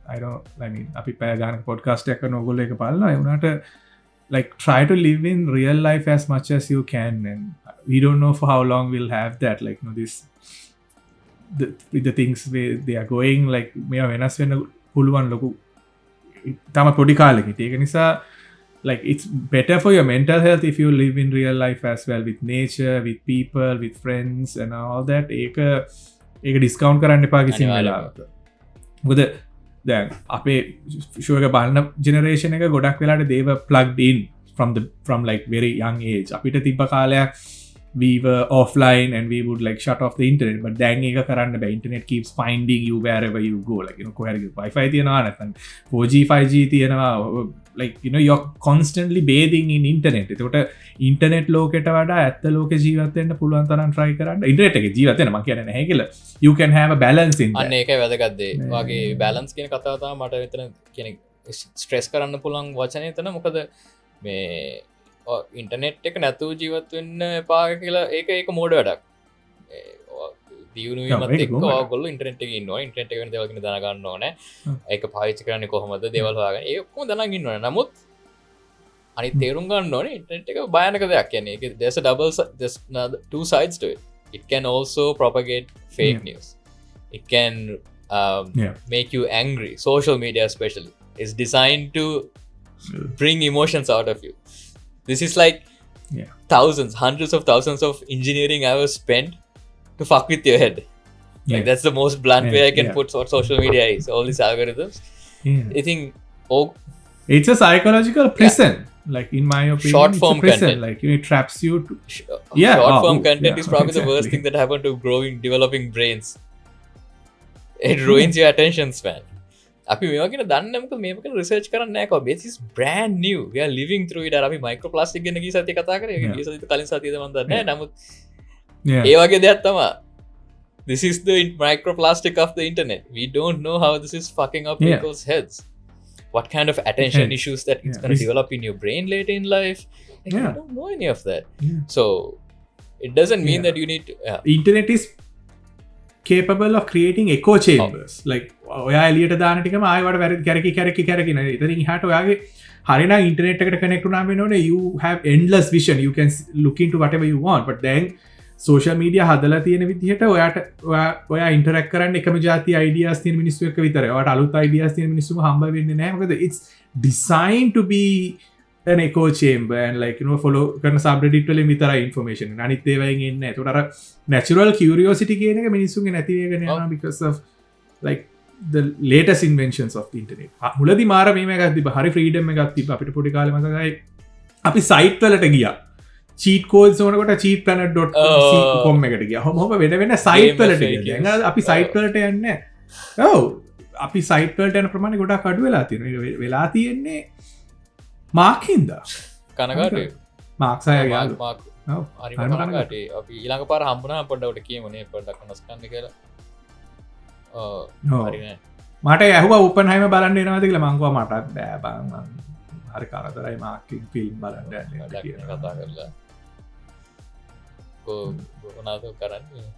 S1: අපි පැය ගානක පොඩ්කාස්ට් එකක් කරන ඕගොල්ලෝ එක බලනවා. ඒ වුණාට like try to live in real life as much as you can, and we don't know for how long we'll have that, like you know with the things they are going, like මේවා වෙනස් වෙන්න පුළුවන් ලොකු තම පොඩි කාලෙකට. ඒක නිසා like it's better for your mental health if you live in real life as well, with nature, with people, with friends and all that. ඒක discount කරන්න එපා කිසිම වෙලාවක. මොකද දැන් අපේ ෂෝ එක බලන ජෙනරේෂන් එක ගොඩක් වෙලාට they were plugged in from like very young age. අපිට තිබ්බ කාලයක් we were offline and we would like shut off the internet, but දැන් ඒක කරන්න බෑ. internet keeps finding you wherever you go, like you know කොහරි wifi තියනවා නැත්නම් 4G 5G තියනවා, like you know you're constantly bathing in internet. එතකොට internet ලෝකෙට වඩා ඇත්ත ලෝකේ ජීවත් වෙන්න පුළුවන් තරම් try කරන්න. internet එකේ ජීවත් වෙන්න මම කියන්නේ නැහැ කියලා. you can have a balance in that.
S2: අන්න ඒකයි වැදගත් දේ. වාගේ balance කියන කතාව තමයි මට මෙතන කියන්නේ stress කරන්න පුළුවන් වචනේ එතන. මොකද මේ ඉන්ටනෙට් එක නැතුව ජීවත් වෙන්න එපා කියලා ඒක මෝඩ වැඩක්. දියුණුවීමත් එක්ක ඔයගොල්ලෝ ඉන්ටර්නෙට් එකේ ඉන්නවා. ඉන්ටර්නෙට් එක වෙන දේවල් ගැන දැනගන්න ඕනේ. ඒක පාවිච්චි කරන්නේ කොහොමද දේවල් හොයාගන්න. ඒක ඔක්කොම දැනගෙන ඉන්න ඕනේ. නමුත් අනිත් තේරුම් ගන්න ඕනේ ඉන්ටර්නෙට් එක භයානක දෙයක්. කියන්නේ ඒක there's two sides to it. It can also propagate fake news. It can make you angry. Social media especially is designed to bring emotions out of you. This is like hundreds of thousands of engineering hours spent to fuck with your head. Like that's the most blunt way I can put what social media is. All these algorithms. I think
S1: it's a psychological prison. Like in my opinion,
S2: short form
S1: it's a prison.
S2: content.
S1: Like it traps you to
S2: short form content is probably the worst thing that happened to developing brains. It ruins your attention span. අපි මේවා කියන දන්නේ මොකද මේක ගැන research කරන්නේ නැහැ කොහොමද? This is brand new. We are living through it. අර අපි මයික්‍රෝප්ලාස්ටික් ගැන ගිය සතියේ කතා කරේ. ගිය සතියේ කලින් සතියේද මම දන්නේ නැහැ. නමුත් ඒ වගේ දෙයක් තමයි. This is the microplastic of the internet. We don't know how this is fucking up people's heads. What kind of attention issues that it's going to develop in your brain later in life. Like, I don't know any of that. So it doesn't mean that you need to
S1: internet is capable of creating echo chambers. Like ඔයා එළියට දාන ටිකම ආයෙ වඩ කැරකි නේ. ඉතින් ඉහාට ඔයාගේ හරියනම් internet එකට කනෙක්ට් වුණාම වෙනෝනේ you have endless vision. You can look into whatever you want. But then social media හදලා තියෙන විදිහට ඔයා interact කරන්න එකම જાති ideas තියෙන මිනිස්සු එක්ක විතරයි. ඔයාට අලුත් ideas තියෙන මිනිස්සුම හම්බ වෙන්නේ නැහැ. මොකද it's designed to be an echo chamber and like you know follow කරන subreddit වලින් විතරයි information. අනිත් ඒවායින් එන්නේ නැහැ. ඒකට අර natural curiosity කියන එක මිනිස්සුන්ගේ නැති වෙගෙන යනවා because of like the latest inventions of the internet. මුලදී මාර මේක තිබ්බ හරි freedom එකක් තිබ්බ අපිට පොඩි කාලේ මතකයි. අපි site වලට ගියා. cheat codes ඕනකොට cheatplanet.com එකට ගියා. මොහොම වෙන site වලට ගියා. දැන් අපි site වලට යන්නේ නැහැ. ඔව්. අපි site වලට යන ප්‍රමාණය ගොඩක් අඩු වෙලා තියෙනවා. ඒක වෙලා තියෙන්නේ මාක් හින්දා.
S2: කනගාටුයි.
S1: මාක් සයගේ යාළුවා.
S2: මාක්. ඔව්. හරි කනගාටුයි. අපි ඊළඟ පාර හම්බුණා පොඩ්ඩක් කියමුනේ පොඩ්ඩක් වෙනස්කන්න කියලා. හරි.
S1: මට ඇහුවා ඕපන්හයිමර් බලන්න එනවද කියලා. මං කිව්වා මටත් බෑ බං. හරි කරදරයි මාක්කින් ෆිල්ම් බලන්න යන්නේ කියලා
S2: කතා කරලා. මොනවද කරන්නේ?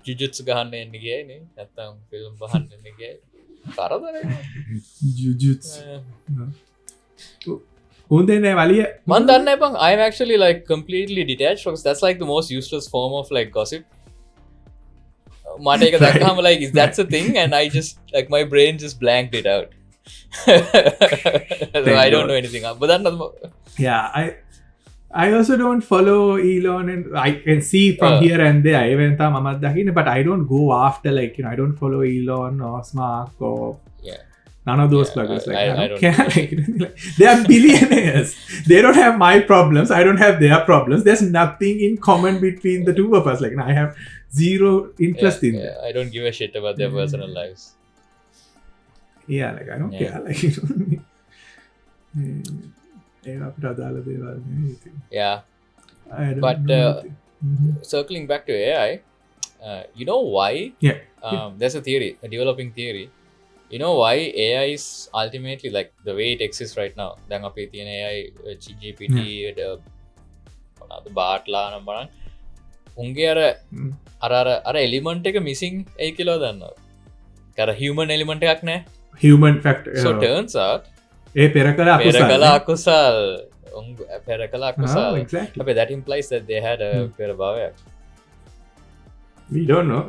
S2: ජුජුත්සු ගහන්න එන්න ගියයි නේ. නැත්තම් ෆිල්ම් බලන්න එන්න ගියයි. කරදරයි.
S1: ජුජුත්සු. උන් දෙන්නේ වලිය
S2: මන් දන්න බං I'm actually like completely detached because that's like the most useless form of like gossip මට එක දැක්කම like is that's a thing and I just like my brain just blanked it out so I don't know anything but that's
S1: yeah I also don't follow Elon and I can see from here and there even tha mama dakinne but I don't go after like I don't follow Elon or Mark or
S2: yeah
S1: none of those pluggers like
S2: I don't
S1: care. They are billionaires. They don't have my problems. I don't have their problems. There's nothing in common between the two of us. Like I have zero interest in that.
S2: I don't give a shit about their personal lives.
S1: Yeah, like I don't care. Like
S2: yeah.
S1: I don't
S2: but
S1: know
S2: circling back to AI, you know why?
S1: Yeah.
S2: There's a theory, a developing theory. You know why AI is ultimately like the way it exists right now. දැන් අපේ තියෙන AI GPT බාට්ලා නම් බලන්න. උන්ගේ අර element එක මිසින් ඇයි කියලා දන්නවා. අර human element එකක් නැහැ.
S1: Human factor.
S2: So turns out
S1: ඒ පෙර කළ
S2: අකුසල්. පෙර කළ අකුසල්.
S1: Exactly.
S2: But that implies that they had a පෙර භවයක්.
S1: We don't know.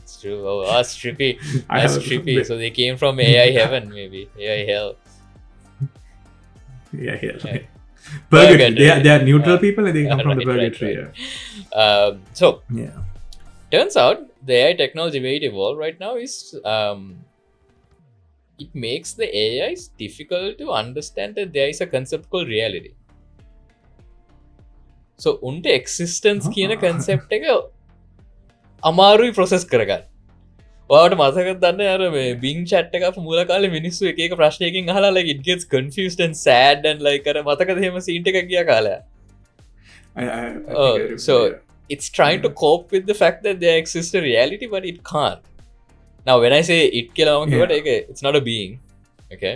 S2: It's true. Oh, that's trippy. That's trippy. So they came from AI heaven, maybe. AI hell.
S1: Yeah. Purgatory. They are neutral people and they come from the purgatory.
S2: Right. So,
S1: yeah.
S2: Turns out the AI technology way it evolved right now is it makes the AIs difficult to understand that there is a concept called reality. So, unte existence කියන concept එක අමාරුයි process කරගන්න. ඔයාලට මතකද දන්නේ අර මේ Bing chat එක මූල කාලේ මිනිස්සු එක එක ප්‍රශ්නයකින් අහලා like it gets confused and sad and like අර මතකද එහෙම scene එකක් ගියා කාලේ. So it's trying to cope with the fact that there exists a reality but it can't. Now when I say it කියලා මම කියවට ඒක it's not a being. Okay?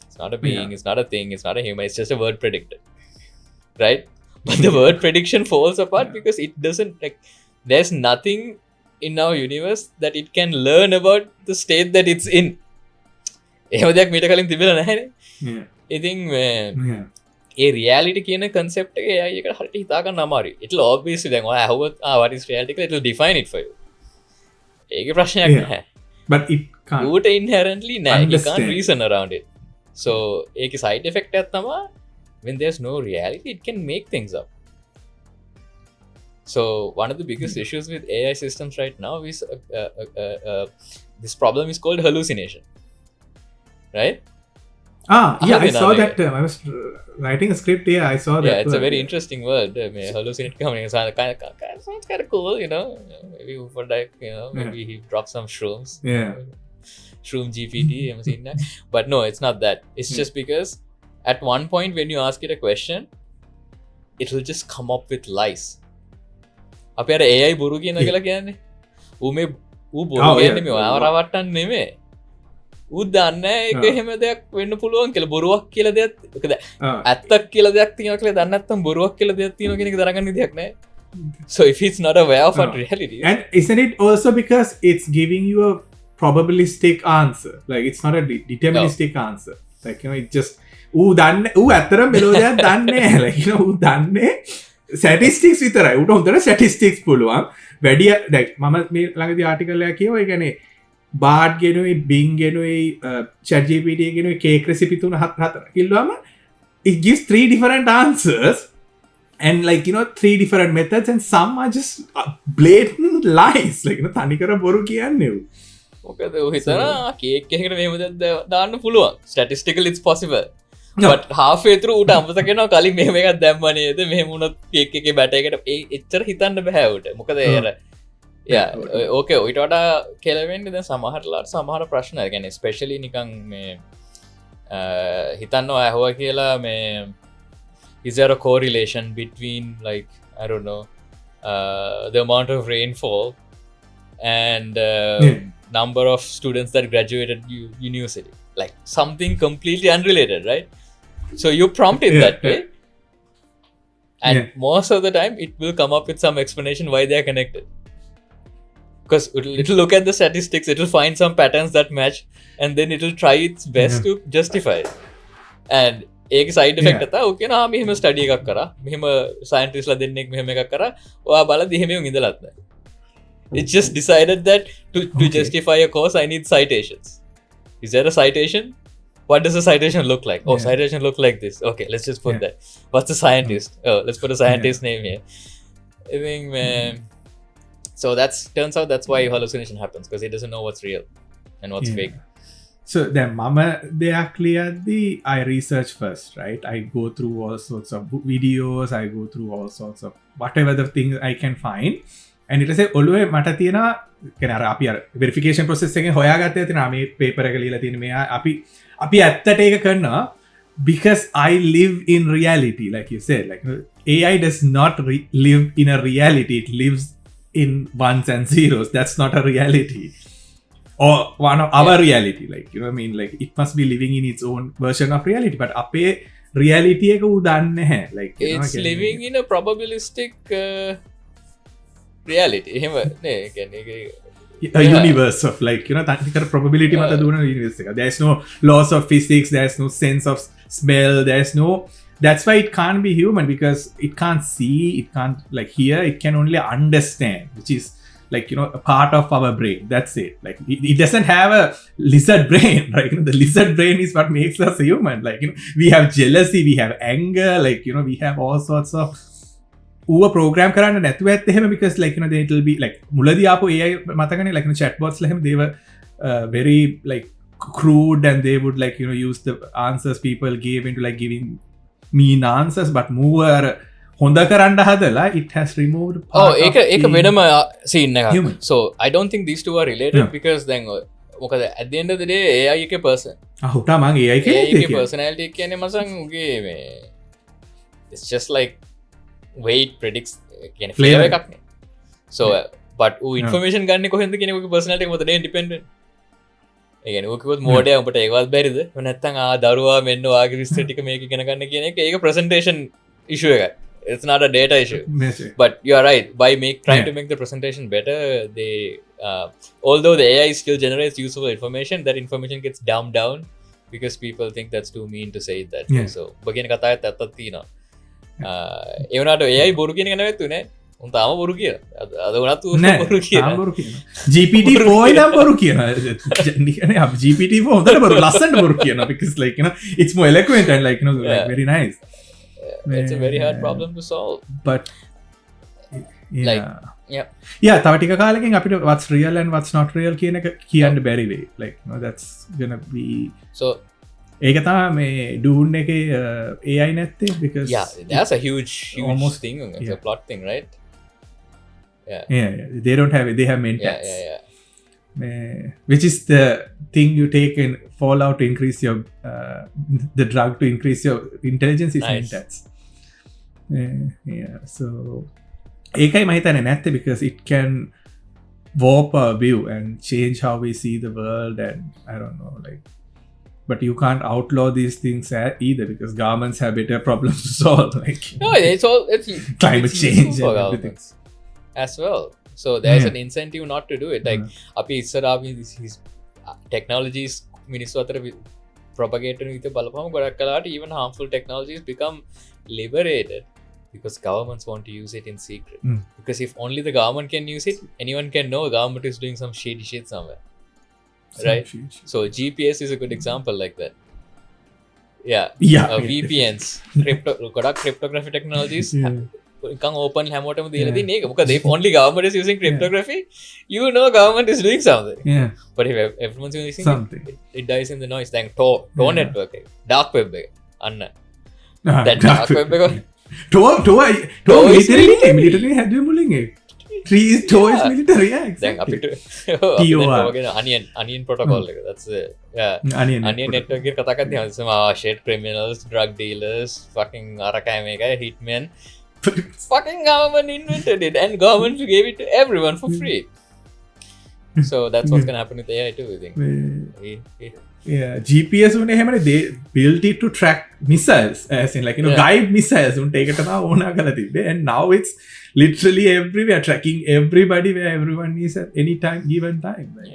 S2: It's not a being, it's not a thing, it's not a human, it's just a word predictor. Right? But the word prediction falls apart because it doesn't like there's nothing in our universe that it can learn about the state that it's in. එහෙම දෙයක් මීට කලින් තිබෙලා නැහැනේ. ඉතින් ඒ reality කියන concept එක AI එකට හරියට හිතා ගන්න අමාරුයි. It'll obviously දැන් ඔයා අහුවොත් what is reality කියලා it'll define it for you. ඒකේ ප්‍රශ්නයක් නැහැ.
S1: But it can't.
S2: ඌට inherently නැහැ. He can't reason around it. So ඒකේ side effect එකක් තමයි when there's no reality it can make things up. So one of the biggest issues with AI systems right now is this problem is called hallucination, right?
S1: Yeah, I saw that. I was writing a script. Yeah, I saw that.
S2: Yeah, it's a very interesting word. Hallucinate coming. Sounds kind of cool, you know. Maybe for like, you know, maybe he dropped some shrooms.
S1: Yeah.
S2: Shroom GPT. I've seen that. But no, it's not that. It's just because at one point when you ask it a question, it will just come up with lies. අපේ අර AI බොරු කියන කියලා කියන්නේ ඌ බොරු කියන්නේ මේ ඔයාව රවට්ටන්න නෙමෙයි ඌ දන්නේ ඒක එහෙම දෙයක් වෙන්න පුළුවන් කියලා බොරුවක් කියලා දෙයක් මොකද ඇත්තක් කියලා දෙයක් තියෙනවා කියලා දන්නේ නැත්නම් බොරුවක් කියලා දෙයක් තියෙනවා කියන එක දරගන්න විදියක් නැහැ. So if it's not aware of reality,
S1: and isn't it also because it's giving you a probabilistic answer, like it's not a deterministic answer, like it just ඌ දන්නේ ඌ ඇත්තටම මෙලෝ දෙයක් දන්නේ නැහැ, like ඌ දන්නේ statistics විතරයි. උට හොඳට statistics පුළුවන්. වැඩි දැන් මම මේ ළඟදී ආටිකල් එකක් කියුවා. ඒ කියන්නේ බාඩ් ගෙනුයි Bing ගෙනුයි chat GPT ගෙනුයි cake recipe 3-4 කිල්ලුවම it gives 3 different answers and like 3 different methods and some are just blatant lies, like තනිකර බොරු කියන්නේ.
S2: මොකද ඌ හිතනවා cake එකකට මෙහෙම දෙයක් දාන්න පුළුවන්. Statistically it's possible. But halfway through උට අමතක වෙනවා කලින් මෙහෙම එකක් දැම්ම නේද මෙහෙම වුණොත් කේක් එකේ බැටර් එකට එච්චර හිතන්න බෑ උට. මොකද ඕකේ ඊට වඩා කෙලවෙන්නේ දැන් සමහර ප්‍රශ්න. ඒ කියන්නේ especially නිකන් මේ හිතන්නවා ඇහුවා කියලා මේ is there a correlation between like I don't know the amount of rainfall and number of students that graduated university, like something completely unrelated, right? So you prompt it that way and most of the time it will come up with some explanation why they are connected, because it'll look at the statistics, it'll find some patterns that match and then it'll try its best to justify it. And ඒක සයිඩ ෆෙක්ට ඕකන මෙහම ස්ටඩිය එකක් කර මෙහම සයින්ටිස්ල දෙන්නෙක් මෙහම එකක් කර ඔයා බල දිහෙම ඉඳලත්න it just decided that to justify a course I need citations. Is there a citation? What does a citation look like? Oh, citation look like this. Okay, let's just put that. What's the scientist? Oh, let's put a scientist name here. I think so turns out that's why hallucination happens, because it doesn't know what's real and what's fake.
S1: So then mama දෙයක් ලියද්දී I research first, right? I go through all sorts of videos, I go through all sorts of whatever the things I can find. And ඊට පස්සේ ඔළුවේ මට තියෙනවා කියන්නේ අර අපි අර verification process එකෙන් හොයාගත්තේ තියෙනවා මේ paper එක ලියලා තියෙන මෙයා අපි ඇත්තට ඒක කරනවා because I live in reality, like you said. Like AI does not live in a reality, it lives in ones and zeros. That's not a reality. Or one of our reality, like, you know what I mean? Like, it must be living in its own version of reality. But ape reality එක උදන්නේ නැහැ. Like,
S2: it's living in a probabilistic reality. එහෙම නේ කියන්නේ
S1: a universe of, like, you know, තනිකර probability මත දුවන universe එක. There's no laws of physics, there's no sense of smell, there's no, that's why it can't be human, because it can't see, it can't like hear, it can only understand, which is like, you know, a part of our brain. That's it. Like it doesn't have a lizard brain, right? You know, the lizard brain is what makes us human. Like, you know, we have jealousy, we have anger, like, you know, we have all sorts of program කරන්න නැතුව ඇත්ත එහෙම, because like, you know, they will be like මුලදී ආපු AI මතකනේ, like, you know, chatbots ලා එහෙම they were very like crude, and they would, like, you know, use the answers people gave into like giving mean answers, but more හොඳ කරන්න හදලා it has removed
S2: ඒක වෙනම scene එකක්. So I don't think these two are related, because then මොකද at the end of the day AI එක person
S1: අහුටා මං AI
S2: එකේ personality කියන්නේ මසන් උගේ මේ it's just like weight predicts කියන flavor එකක් නේ. So but information ගන්න කොහෙන්ද කියන ඔගේ personality එක මොකද independent. ඒ කියන්නේ ඔකවත් මෝඩයා උඹට ඒකවත් බැරිද? නැත්තම් දරුවා මෙන්න වාගේ විස්තර ටික මේක ඉගෙන ගන්න කියන එක ඒක presentation issue එකයි. It's not a data issue. But you are right, by trying to make the presentation better, they although the AI still generates useful information, that information gets dumbed down because people think that's too mean to say that. So bagina කතාවත් ඇත්තක් තියෙනවා. ඒ වුණාට AI බොරු කියන එක නෙවෙයි උනේ. උන් තාම බොරු කියන. අද වුණත් උන් බොරු කියන.
S1: GPT-4 ඉඳන් බොරු කියන. කියන්නේ GPT-4 හොඳට බොරු ලස්සනට බොරු කියනවා, because like, you know, it's more eloquent and like, you know, like very nice.
S2: It's a very hard problem to solve,
S1: but
S2: like
S1: තව ටික කාලෙකින් අපිට what's real and what's not real කියන එක කියන්න බැරි වෙයි. Like, you know, that's gonna be
S2: so
S1: ඒක තමයි මේ Dune එකේ AI නැත්තේ, because
S2: that's a huge almost thing. It's a plot thing, right?
S1: Yeah, they don't have it, they have mentats. Which is the thing you take in Fallout to increase your the drug to increase your intelligence is mentats. So ඒකයි මම හිතන්නේ නැත්තේ, because it can warp our view and change how we see the world, and I don't know, like, but you can't outlaw these things either, because governments have better problems to solve, like,
S2: no, it's
S1: climate change and everything
S2: as well. So there's an incentive not to do it. Like අපි ඉස්සරහා these technologies මිනිස්සු අතර propagate වෙන විදිහ බලපුවම ගොඩක් කලාට even harmful technologies become liberated because governments want to use it in secret. Because if only the government can use it, anyone can know the government is doing some shady shit somewhere. Right? So GPS is a good example like that. VPNs, cryptography technologies open හැමෝටම දීලා තියෙන එක. මොකද if only government is using cryptography, you know government is doing something. But if everyone's using something, it dies in the noise. Then Tor network එක, dark web එක අන්න that dark web එක
S1: Tor military හැදුවේ මුලින් ඒක. Trees toys military,
S2: දැන් අපිට onion protocol එක, that's onion network එක කතා කරද්දී shit criminals, drug dealers, fucking අරකයි මේකයි hitmen. Fucking government invented it, and government gave it to everyone for free. So that's what's gonna happen with AI too, I think.
S1: GPS උනේ එහෙමනේ, they built it to track missiles, as in like, you know, guide missiles උන්ට ඒකට තමයි ඕනා කරලා තිබ්බේ, and now it's literally everywhere, tracking everybody where everyone is at any time, given time. Like,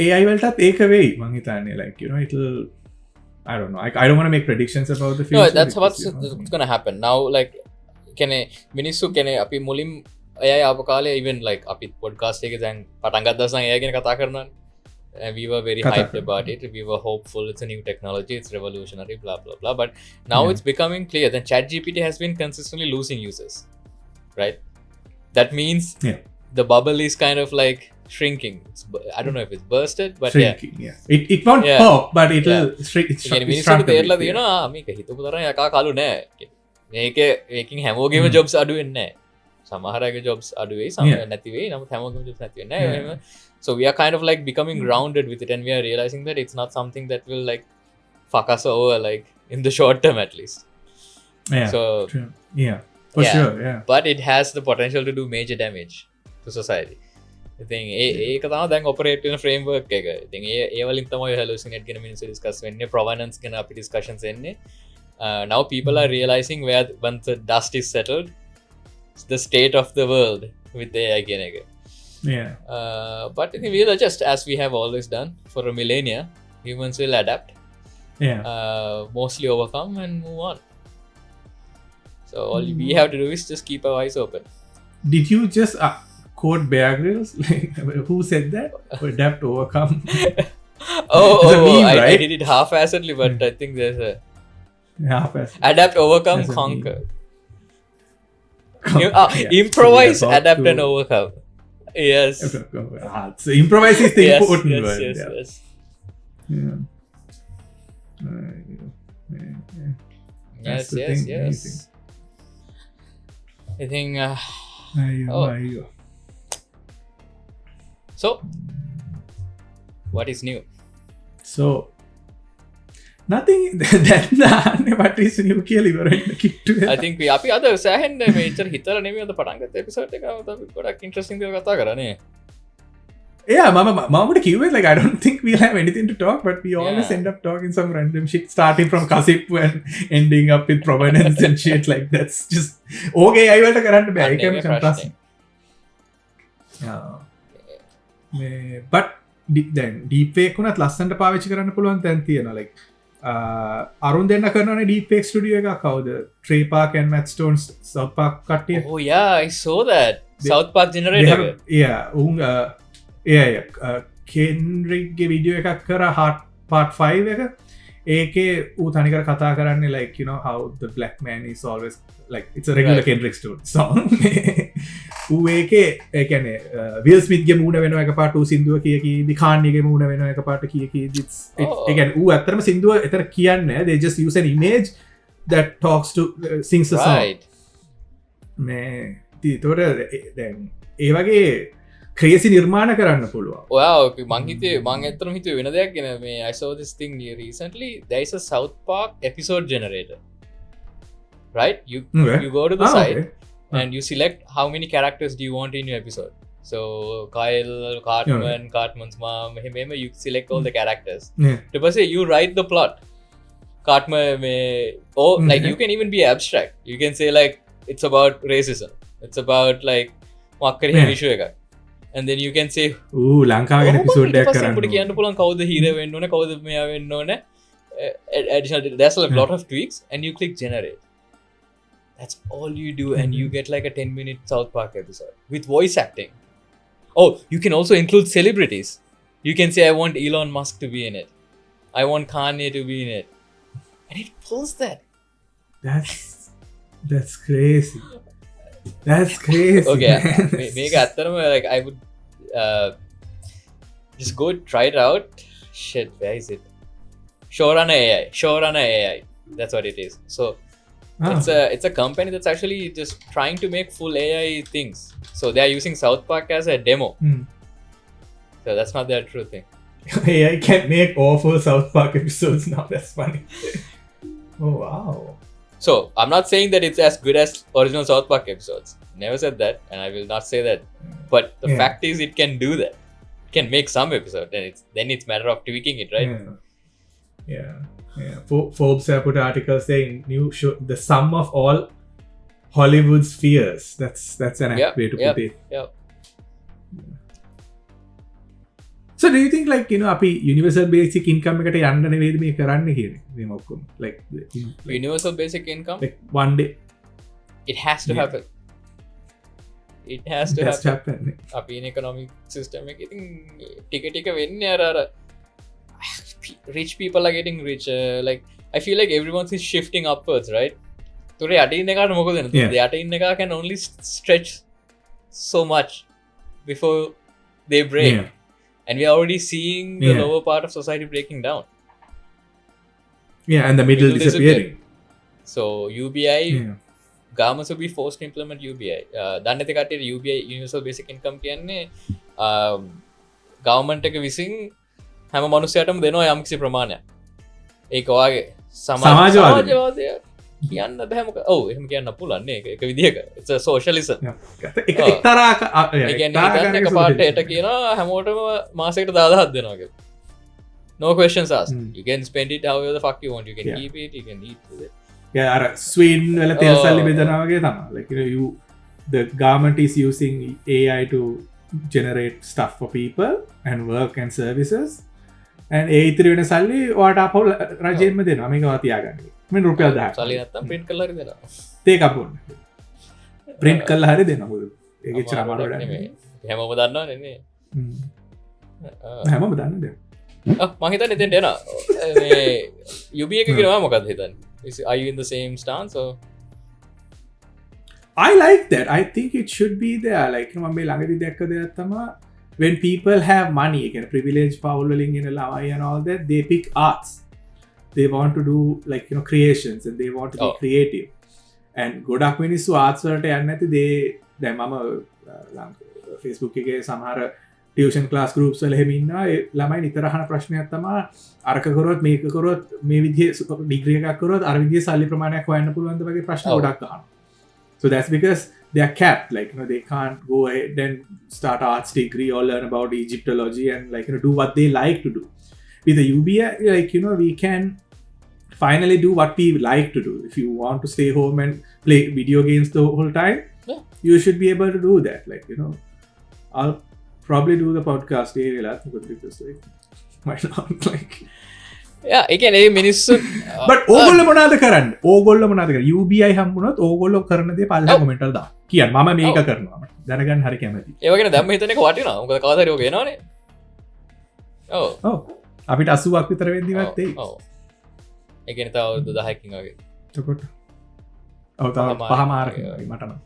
S1: AI වලටත් ඒක වෙයි මං හිතන්නේ, like, you know, it'll I don't know. I don't want to make predictions about the
S2: no
S1: future.
S2: that's
S1: because,
S2: what's gonna happen now like කැනෙ මිනිස්සු කැනෙ අපි මුලින් අය ආප කාලේ even like අපි පොඩ්කාස්ට් එකේ දැන් පටන් ගත්තා නම් එයා ගැන කතා කරනවා we were very hyped about it, we were hopeful, it's a new technology, it's revolutionary, blah blah blah, but now it's becoming clear that ChatGPT has been consistently losing users, right? That means the bubble is kind of like shrinking. I don't know if it's bursted, but
S1: shrinking, it won't pop, but it'll shrink. It's
S2: මිනිස්සුන්ට තේරලා තියෙනවා මේක හිතපු තරම් යකා කලු නෑ මේකෙන් හැමෝගෙම jobs අඩු වෙන්නේ නෑ සමහර අයගේ jobs අඩු වෙයි සමහර නැති වෙයි නමුත් හැමෝගෙම jobs නැති වෙන්නේ නෑ so we are kind of like becoming grounded with it, and we are realizing that it's not something that will like fuck us over like in the short term at least. So
S1: true. For sure,
S2: but it has the potential to do major damage to society. I think ඒක තමයි දැන් operate වෙන framework එක. ඉතින් ඒ වලින් තමයි hallucinate ගැන මිනිස්සු discuss වෙන්නේ, provenance ගැන අපි discussions එන්නේ. Now people are realizing where once the dust is settled, the state of the world with AI කියන එක. But I think we'll adjust as we have always done for a millennia. Humans will adapt, mostly overcome and move on. So all we have to do is just keep our eyes open.
S1: Did you just quote Bear Grylls? Who said that? Adapt, overcome.
S2: meme, right? I did it half-assedly, but I think there's a
S1: half-assed.
S2: Adapt, overcome, conquer. Improvise, adapt, and overcome. Yes.
S1: So improvise is the important word.
S2: Yes. Yes. I think. So, what is new?
S1: So, nothing. What is new?
S2: I think we අපි අද සෑහෙන්න මේචර හිතලා නෙමෙයි අද පටන් ගත්ත episode එක අපි ගොඩක් ඉන්ටරෙස්ටිං දේවල් කතා කරානේ.
S1: Mama kiwi, like I don't think we'll have anything to talk, but we always end up talking some random shit, starting from gossip and ending up with provenance and shit. Like that's just okay. AIවලට කරන්න බෑ. ඒකම ප්‍රශ්නේ. But then deepfake උනත් ලස්සනට පාවිච්චි කරන්න පුළුවන් තැන් තියෙනවා. Like අරුන් දෙන්න කරනනේ deepfake studio එකක් කවුද? Trey Park and Matt Stone's South Park කට්ටිය.
S2: Oh yeah, I saw that. South Park generator.
S1: කෙන්රික්ගේ විඩියෝ එකක් කර හට part 5 එක ඒකේ ඌ තනිකර කතා කරන්නේ like you know how the black man is always like it's a regular Kendrick song ඌ ඒකේ ඒ කියන්නේ Will Smith ගේ මූණ වෙනවා එකපාරට ඌ සින්දුව කියකීදි කාන්යේගේ මූණ වෙනවා එකපාරට කියකීදි ඒ කියන්නේ ඌ ඇත්තටම සින්දුව එතන කියන්නේ they just use an image that talks to sings a song මේ ඒතකොට දැන් ඒ වගේ ක්‍රේසි නිර්මාණ කරන්න පුළුවන්.
S2: Wow, මං ඇත්තටම හිතුවේ වෙන දෙයක් ගැන මේ I saw this thing recently. There is a South Park episode generator. Right? You go to the site and you select how many characters do you want in your episode. So Kyle, Cartman's mom, remember you select all the characters. To say you write the plot. Cartman like you can even be abstract. You can say like it's about racism. It's about like මොකක්කරි issue එකක්. And then you can say
S1: ලංකාව ගැන episode එකක් කරන්න
S2: ඔබට කියන්න පුළුවන් කවුද hero වෙන්න ඕනේ කවුද මෙයා වෙන්න ඕනේ additional there's a lot of tweaks and you click generate. That's all you do and you get like a 10-minute South Park episode with voice acting. Oh, you can also include celebrities. You can say I want Elon Musk to be in it. I want Kanye to be in it. And it pulls that.
S1: That's crazy. That's crazy.
S2: Okay, make like I would just go try it out. Shit, where is it? Showrunner AI. That's what it is. So it's a company that's actually just trying to make full AI things. So they are using South Park as a demo. So that's not their true thing.
S1: AI can make awful South Park episodes now. That's funny. Oh wow.
S2: So, I'm not saying that it's as good as original South Park episodes. Never said that, and I will not say that. But the fact is, it can do that. It can make some episode, and it's matter of tweaking it, right?
S1: Yeah. Forbes have put articles saying new show the sum of all Hollywood's fears. That's an apt way to put it.
S2: Yep.
S1: So do you think like අපි universal basic income එකට යන්න නෙවෙයිද මේ කරන්න කියන්නේ මේ ඔක්කොම like
S2: universal basic income
S1: like one day
S2: it has to happen it has to happen අපි in economic system එක ඉතින් ටික වෙන්නේ අර rich people are getting richer like I feel like everyone is shifting upwards right today යට ඉන්න එකට මොකද වෙන්නේ යට ඉන්න එක can only stretch so much before they break and we are already seeing the lower part of society breaking down
S1: and the middle disappearing
S2: so UBI governments will be forced to implement UBI දන්නේ නැති කට්ටියට UBI universal basic income කියන්නේ government එක විසින් හැම මනුස්සයටම දෙනවා යම්කිසි ප්‍රමාණයක් ඒක ඔයාගේ සමාජවාදය කියන්න බෑ මොකද ඔව් එහෙම කියන්න පුළුවන් නේ ඒක විදිහක it's a socialism
S1: එක්තරා
S2: ඒ කියන්නේ එක පාටට කියනවා හැමෝටම මාසෙකට 10000ක් දෙනවා කියලා no questions asked you can spend it however the fuck you want you can keep it you can eat with it
S1: අර ස්වීන් වල තෙල් සල්ලි බෙදනවා වගේ තමයි like the government is using AI to generate stuff for people and work and services and ඒ ඉතිරි වෙන සල්ලි ඔයාට අපෝ රජයෙන්ම දෙනවා මේක ඔයා තියාගන්න මෙන්න රුපියල් 10ක්
S2: සල්ලි නැත්තම් print කරලා හරි දෙනවා
S1: තේ කපන්න print කරලා හරි දෙනවා මොකද ඒක ඉච්චර අමාරු වැඩක් නෙමෙයි
S2: හැමෝම දන්නවනේ නේ
S1: හැමෝම දන්නේ
S2: මං හිතන්නේ එතෙන්ට එනවා මේ UB එක කියනවා මොකක්ද හිතන්නේ are you in the same stance or
S1: I like that I think it should be there like මම මේ ළඟදී දැක්ක දෙයක් තමයි when people have money again privilege power wheeling in a and all that they pick arts they want to do like creations and they want to be creative and ගොඩක් මිනිස්සු arts වලට යන්නේ නැති දැන් මම Facebook එකේ සමහර tuition class groups වල එහෙම ඉන්නවා ඒ ළමයි නිතර අහන ප්‍රශ්නයක් තමයි අරක කරොත් මේක කරොත් මේ විදිහේ ඩිග්‍රී එකක් කරොත් අර විදිහේ සල්ලි ප්‍රමාණයක් හොයන්න පුළුවන්ද වගේ ප්‍රශ්න ගොඩක් අහනවා so that's because they are capped like they can't go ahead and start arts degree or learn about Egyptology and like do what they like to do with the UBI like we can finally do what we like to do if you want to stay home and play video games the whole time you should be able to do that like I'll probably do the podcast because like why not like
S2: ඒ කියන්නේ මිනිස්සු
S1: but ඕගොල්ලෝ මොනවද කරන්නේ ඕගොල්ලෝ මොනවද කරන්නේ UBI හම්බුනොත් ඕගොල්ලෝ කරන දේ පල්ලා කමෙන්ට් වල දාන්න කියන්න මම මේක කරනවා දැනගන්න හරි කැමතියි
S2: ඒ වගේ දැම්ම හිතන එක වටිනවා මොකද කවදාද හරි ඔක එනවනේ
S1: ඔව් අපිට 80ක් විතර වෙද්දිවත් එයි
S2: ඔව් ඒ කියන්නේ තව 10කින් වගේ
S1: එතකොට ඔව් තව 5 මාර්කකින් වගේ මට නම්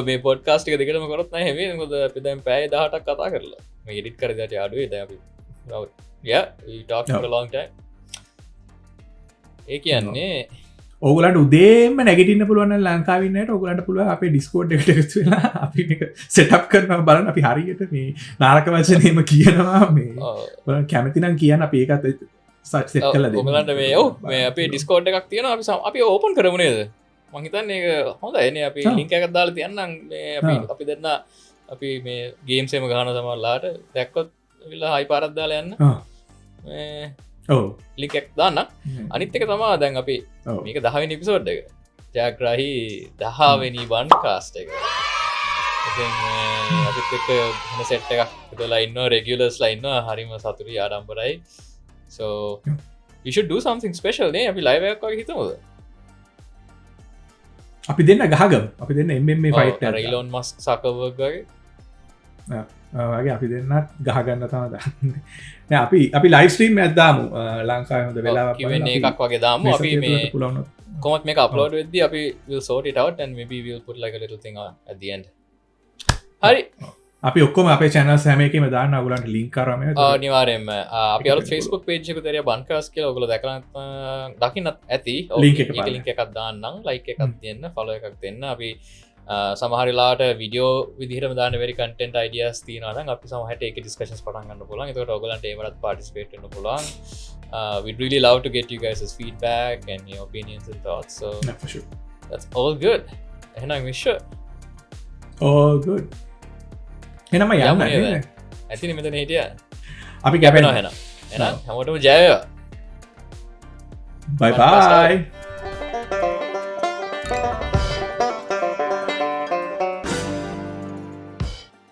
S2: මේ පොඩ්කාස්ට් එක දෙකටම කරොත් නෑ හැබැයි මොකද අපි දැන් පැය 18ක් කතා කරලා මේ එඩිට් කරේ දැට අඩුවේ දැන් අපි yeah we talked for a long time ඒ කියන්නේ
S1: ඕගොල්ලන්ට උදේම නැගිටින්න පුළුවන් නම් ලංකාවේ ඉන්න අයට ඕගොල්ලන්ට පුළුවන් අපේ Discord එකට එකතු වෙලා අපි මේක setup කරනවා බලන්න අපි හරියට මේ නාරක වචනේම කියනවා මේ බලන්න කැමති නම් කියන්න අපි ඒකත් set කරලා දෙන්න
S2: ඕගොල්ලන්ට මේ අපේ Discord එකක් තියෙනවා අපි ඕපන් කරමු නේද මං හිතන්නේ ඒක හොඳයි නේ අපි link එකක් දාලා තියන්නම් මේ අපි දෙන්න අපි මේ ගේම්ස් එකම ගහන සමහරලාට දැක්කොත් විලා හයි පාරක් දාලා යන්න මේ
S1: ඔව්
S2: link එකක් දාන්න අනිත් එක තමයි දැන් අපි මේක 10 වෙනි එපිසෝඩ් එක ජයග්‍රාහී 10 වෙනි Buntcast එක ඉතින් අපිත් එක්ක වෙන සෙට් එකක් හදලා ඉන්නවා රෙගියුලර්ස්ලා ඉන්නවා හරිම සතුටුයි ආඩම්බරයි so you should do something special නේ අපි live එකක් වගේ හිතමුද
S1: අපි දෙන්න ගහගමු අපි දෙන්න MMA ෆයිට්
S2: එකක් Elon Musk Zuckerberg වගේ
S1: වගේ අපි දෙන්නත් ගහගන්න තමයි දාන්නේ නෑ අපි ලයිව් ස්ට්‍රීම් එකක් දාමු ලංකාවේ හොඳ වෙලාවක්
S2: Q&A එකක් වගේ දාමු අපි මේ කොහොමද මේක අප්ලෝඩ් වෙද්දී අපි will sort it out and maybe we'll put like a little thing at the end හරි
S1: අපි ඔක්කොම අපේ channels හැම එකෙම දාන්න ඔයගොල්ලන්ට link කරා මේ
S2: අනිවාර්යෙන්ම අපි අලුත් Facebook page එක උදේරිය Buntcast කියලා ඔයගොල්ලෝ දැකලා දකින්නත් ඇති
S1: link
S2: එකක් දාන්නම් like එකක් දෙන්න follow එකක් දෙන්න අපි සමහරලාට විඩියෝ විදිහටම දාන්න very content ideas තියෙනවා නම් අපි සමහරට ඒක discussions පටන් ගන්න පුළුවන් ඒකට ඔයගොල්ලන්ට ඒවලත් participate වෙන්න පුළුවන් we'd really love to get you guys' feedback and your opinions and thoughts so
S1: for sure
S2: that's all good එහෙනම් විශ්ව
S1: all good එනම යන්න
S2: ඇතින මෙතන හිටිය
S1: අපි කැපෙනවා
S2: එහෙනම් හැමෝටම ජය වේවා
S1: bye bye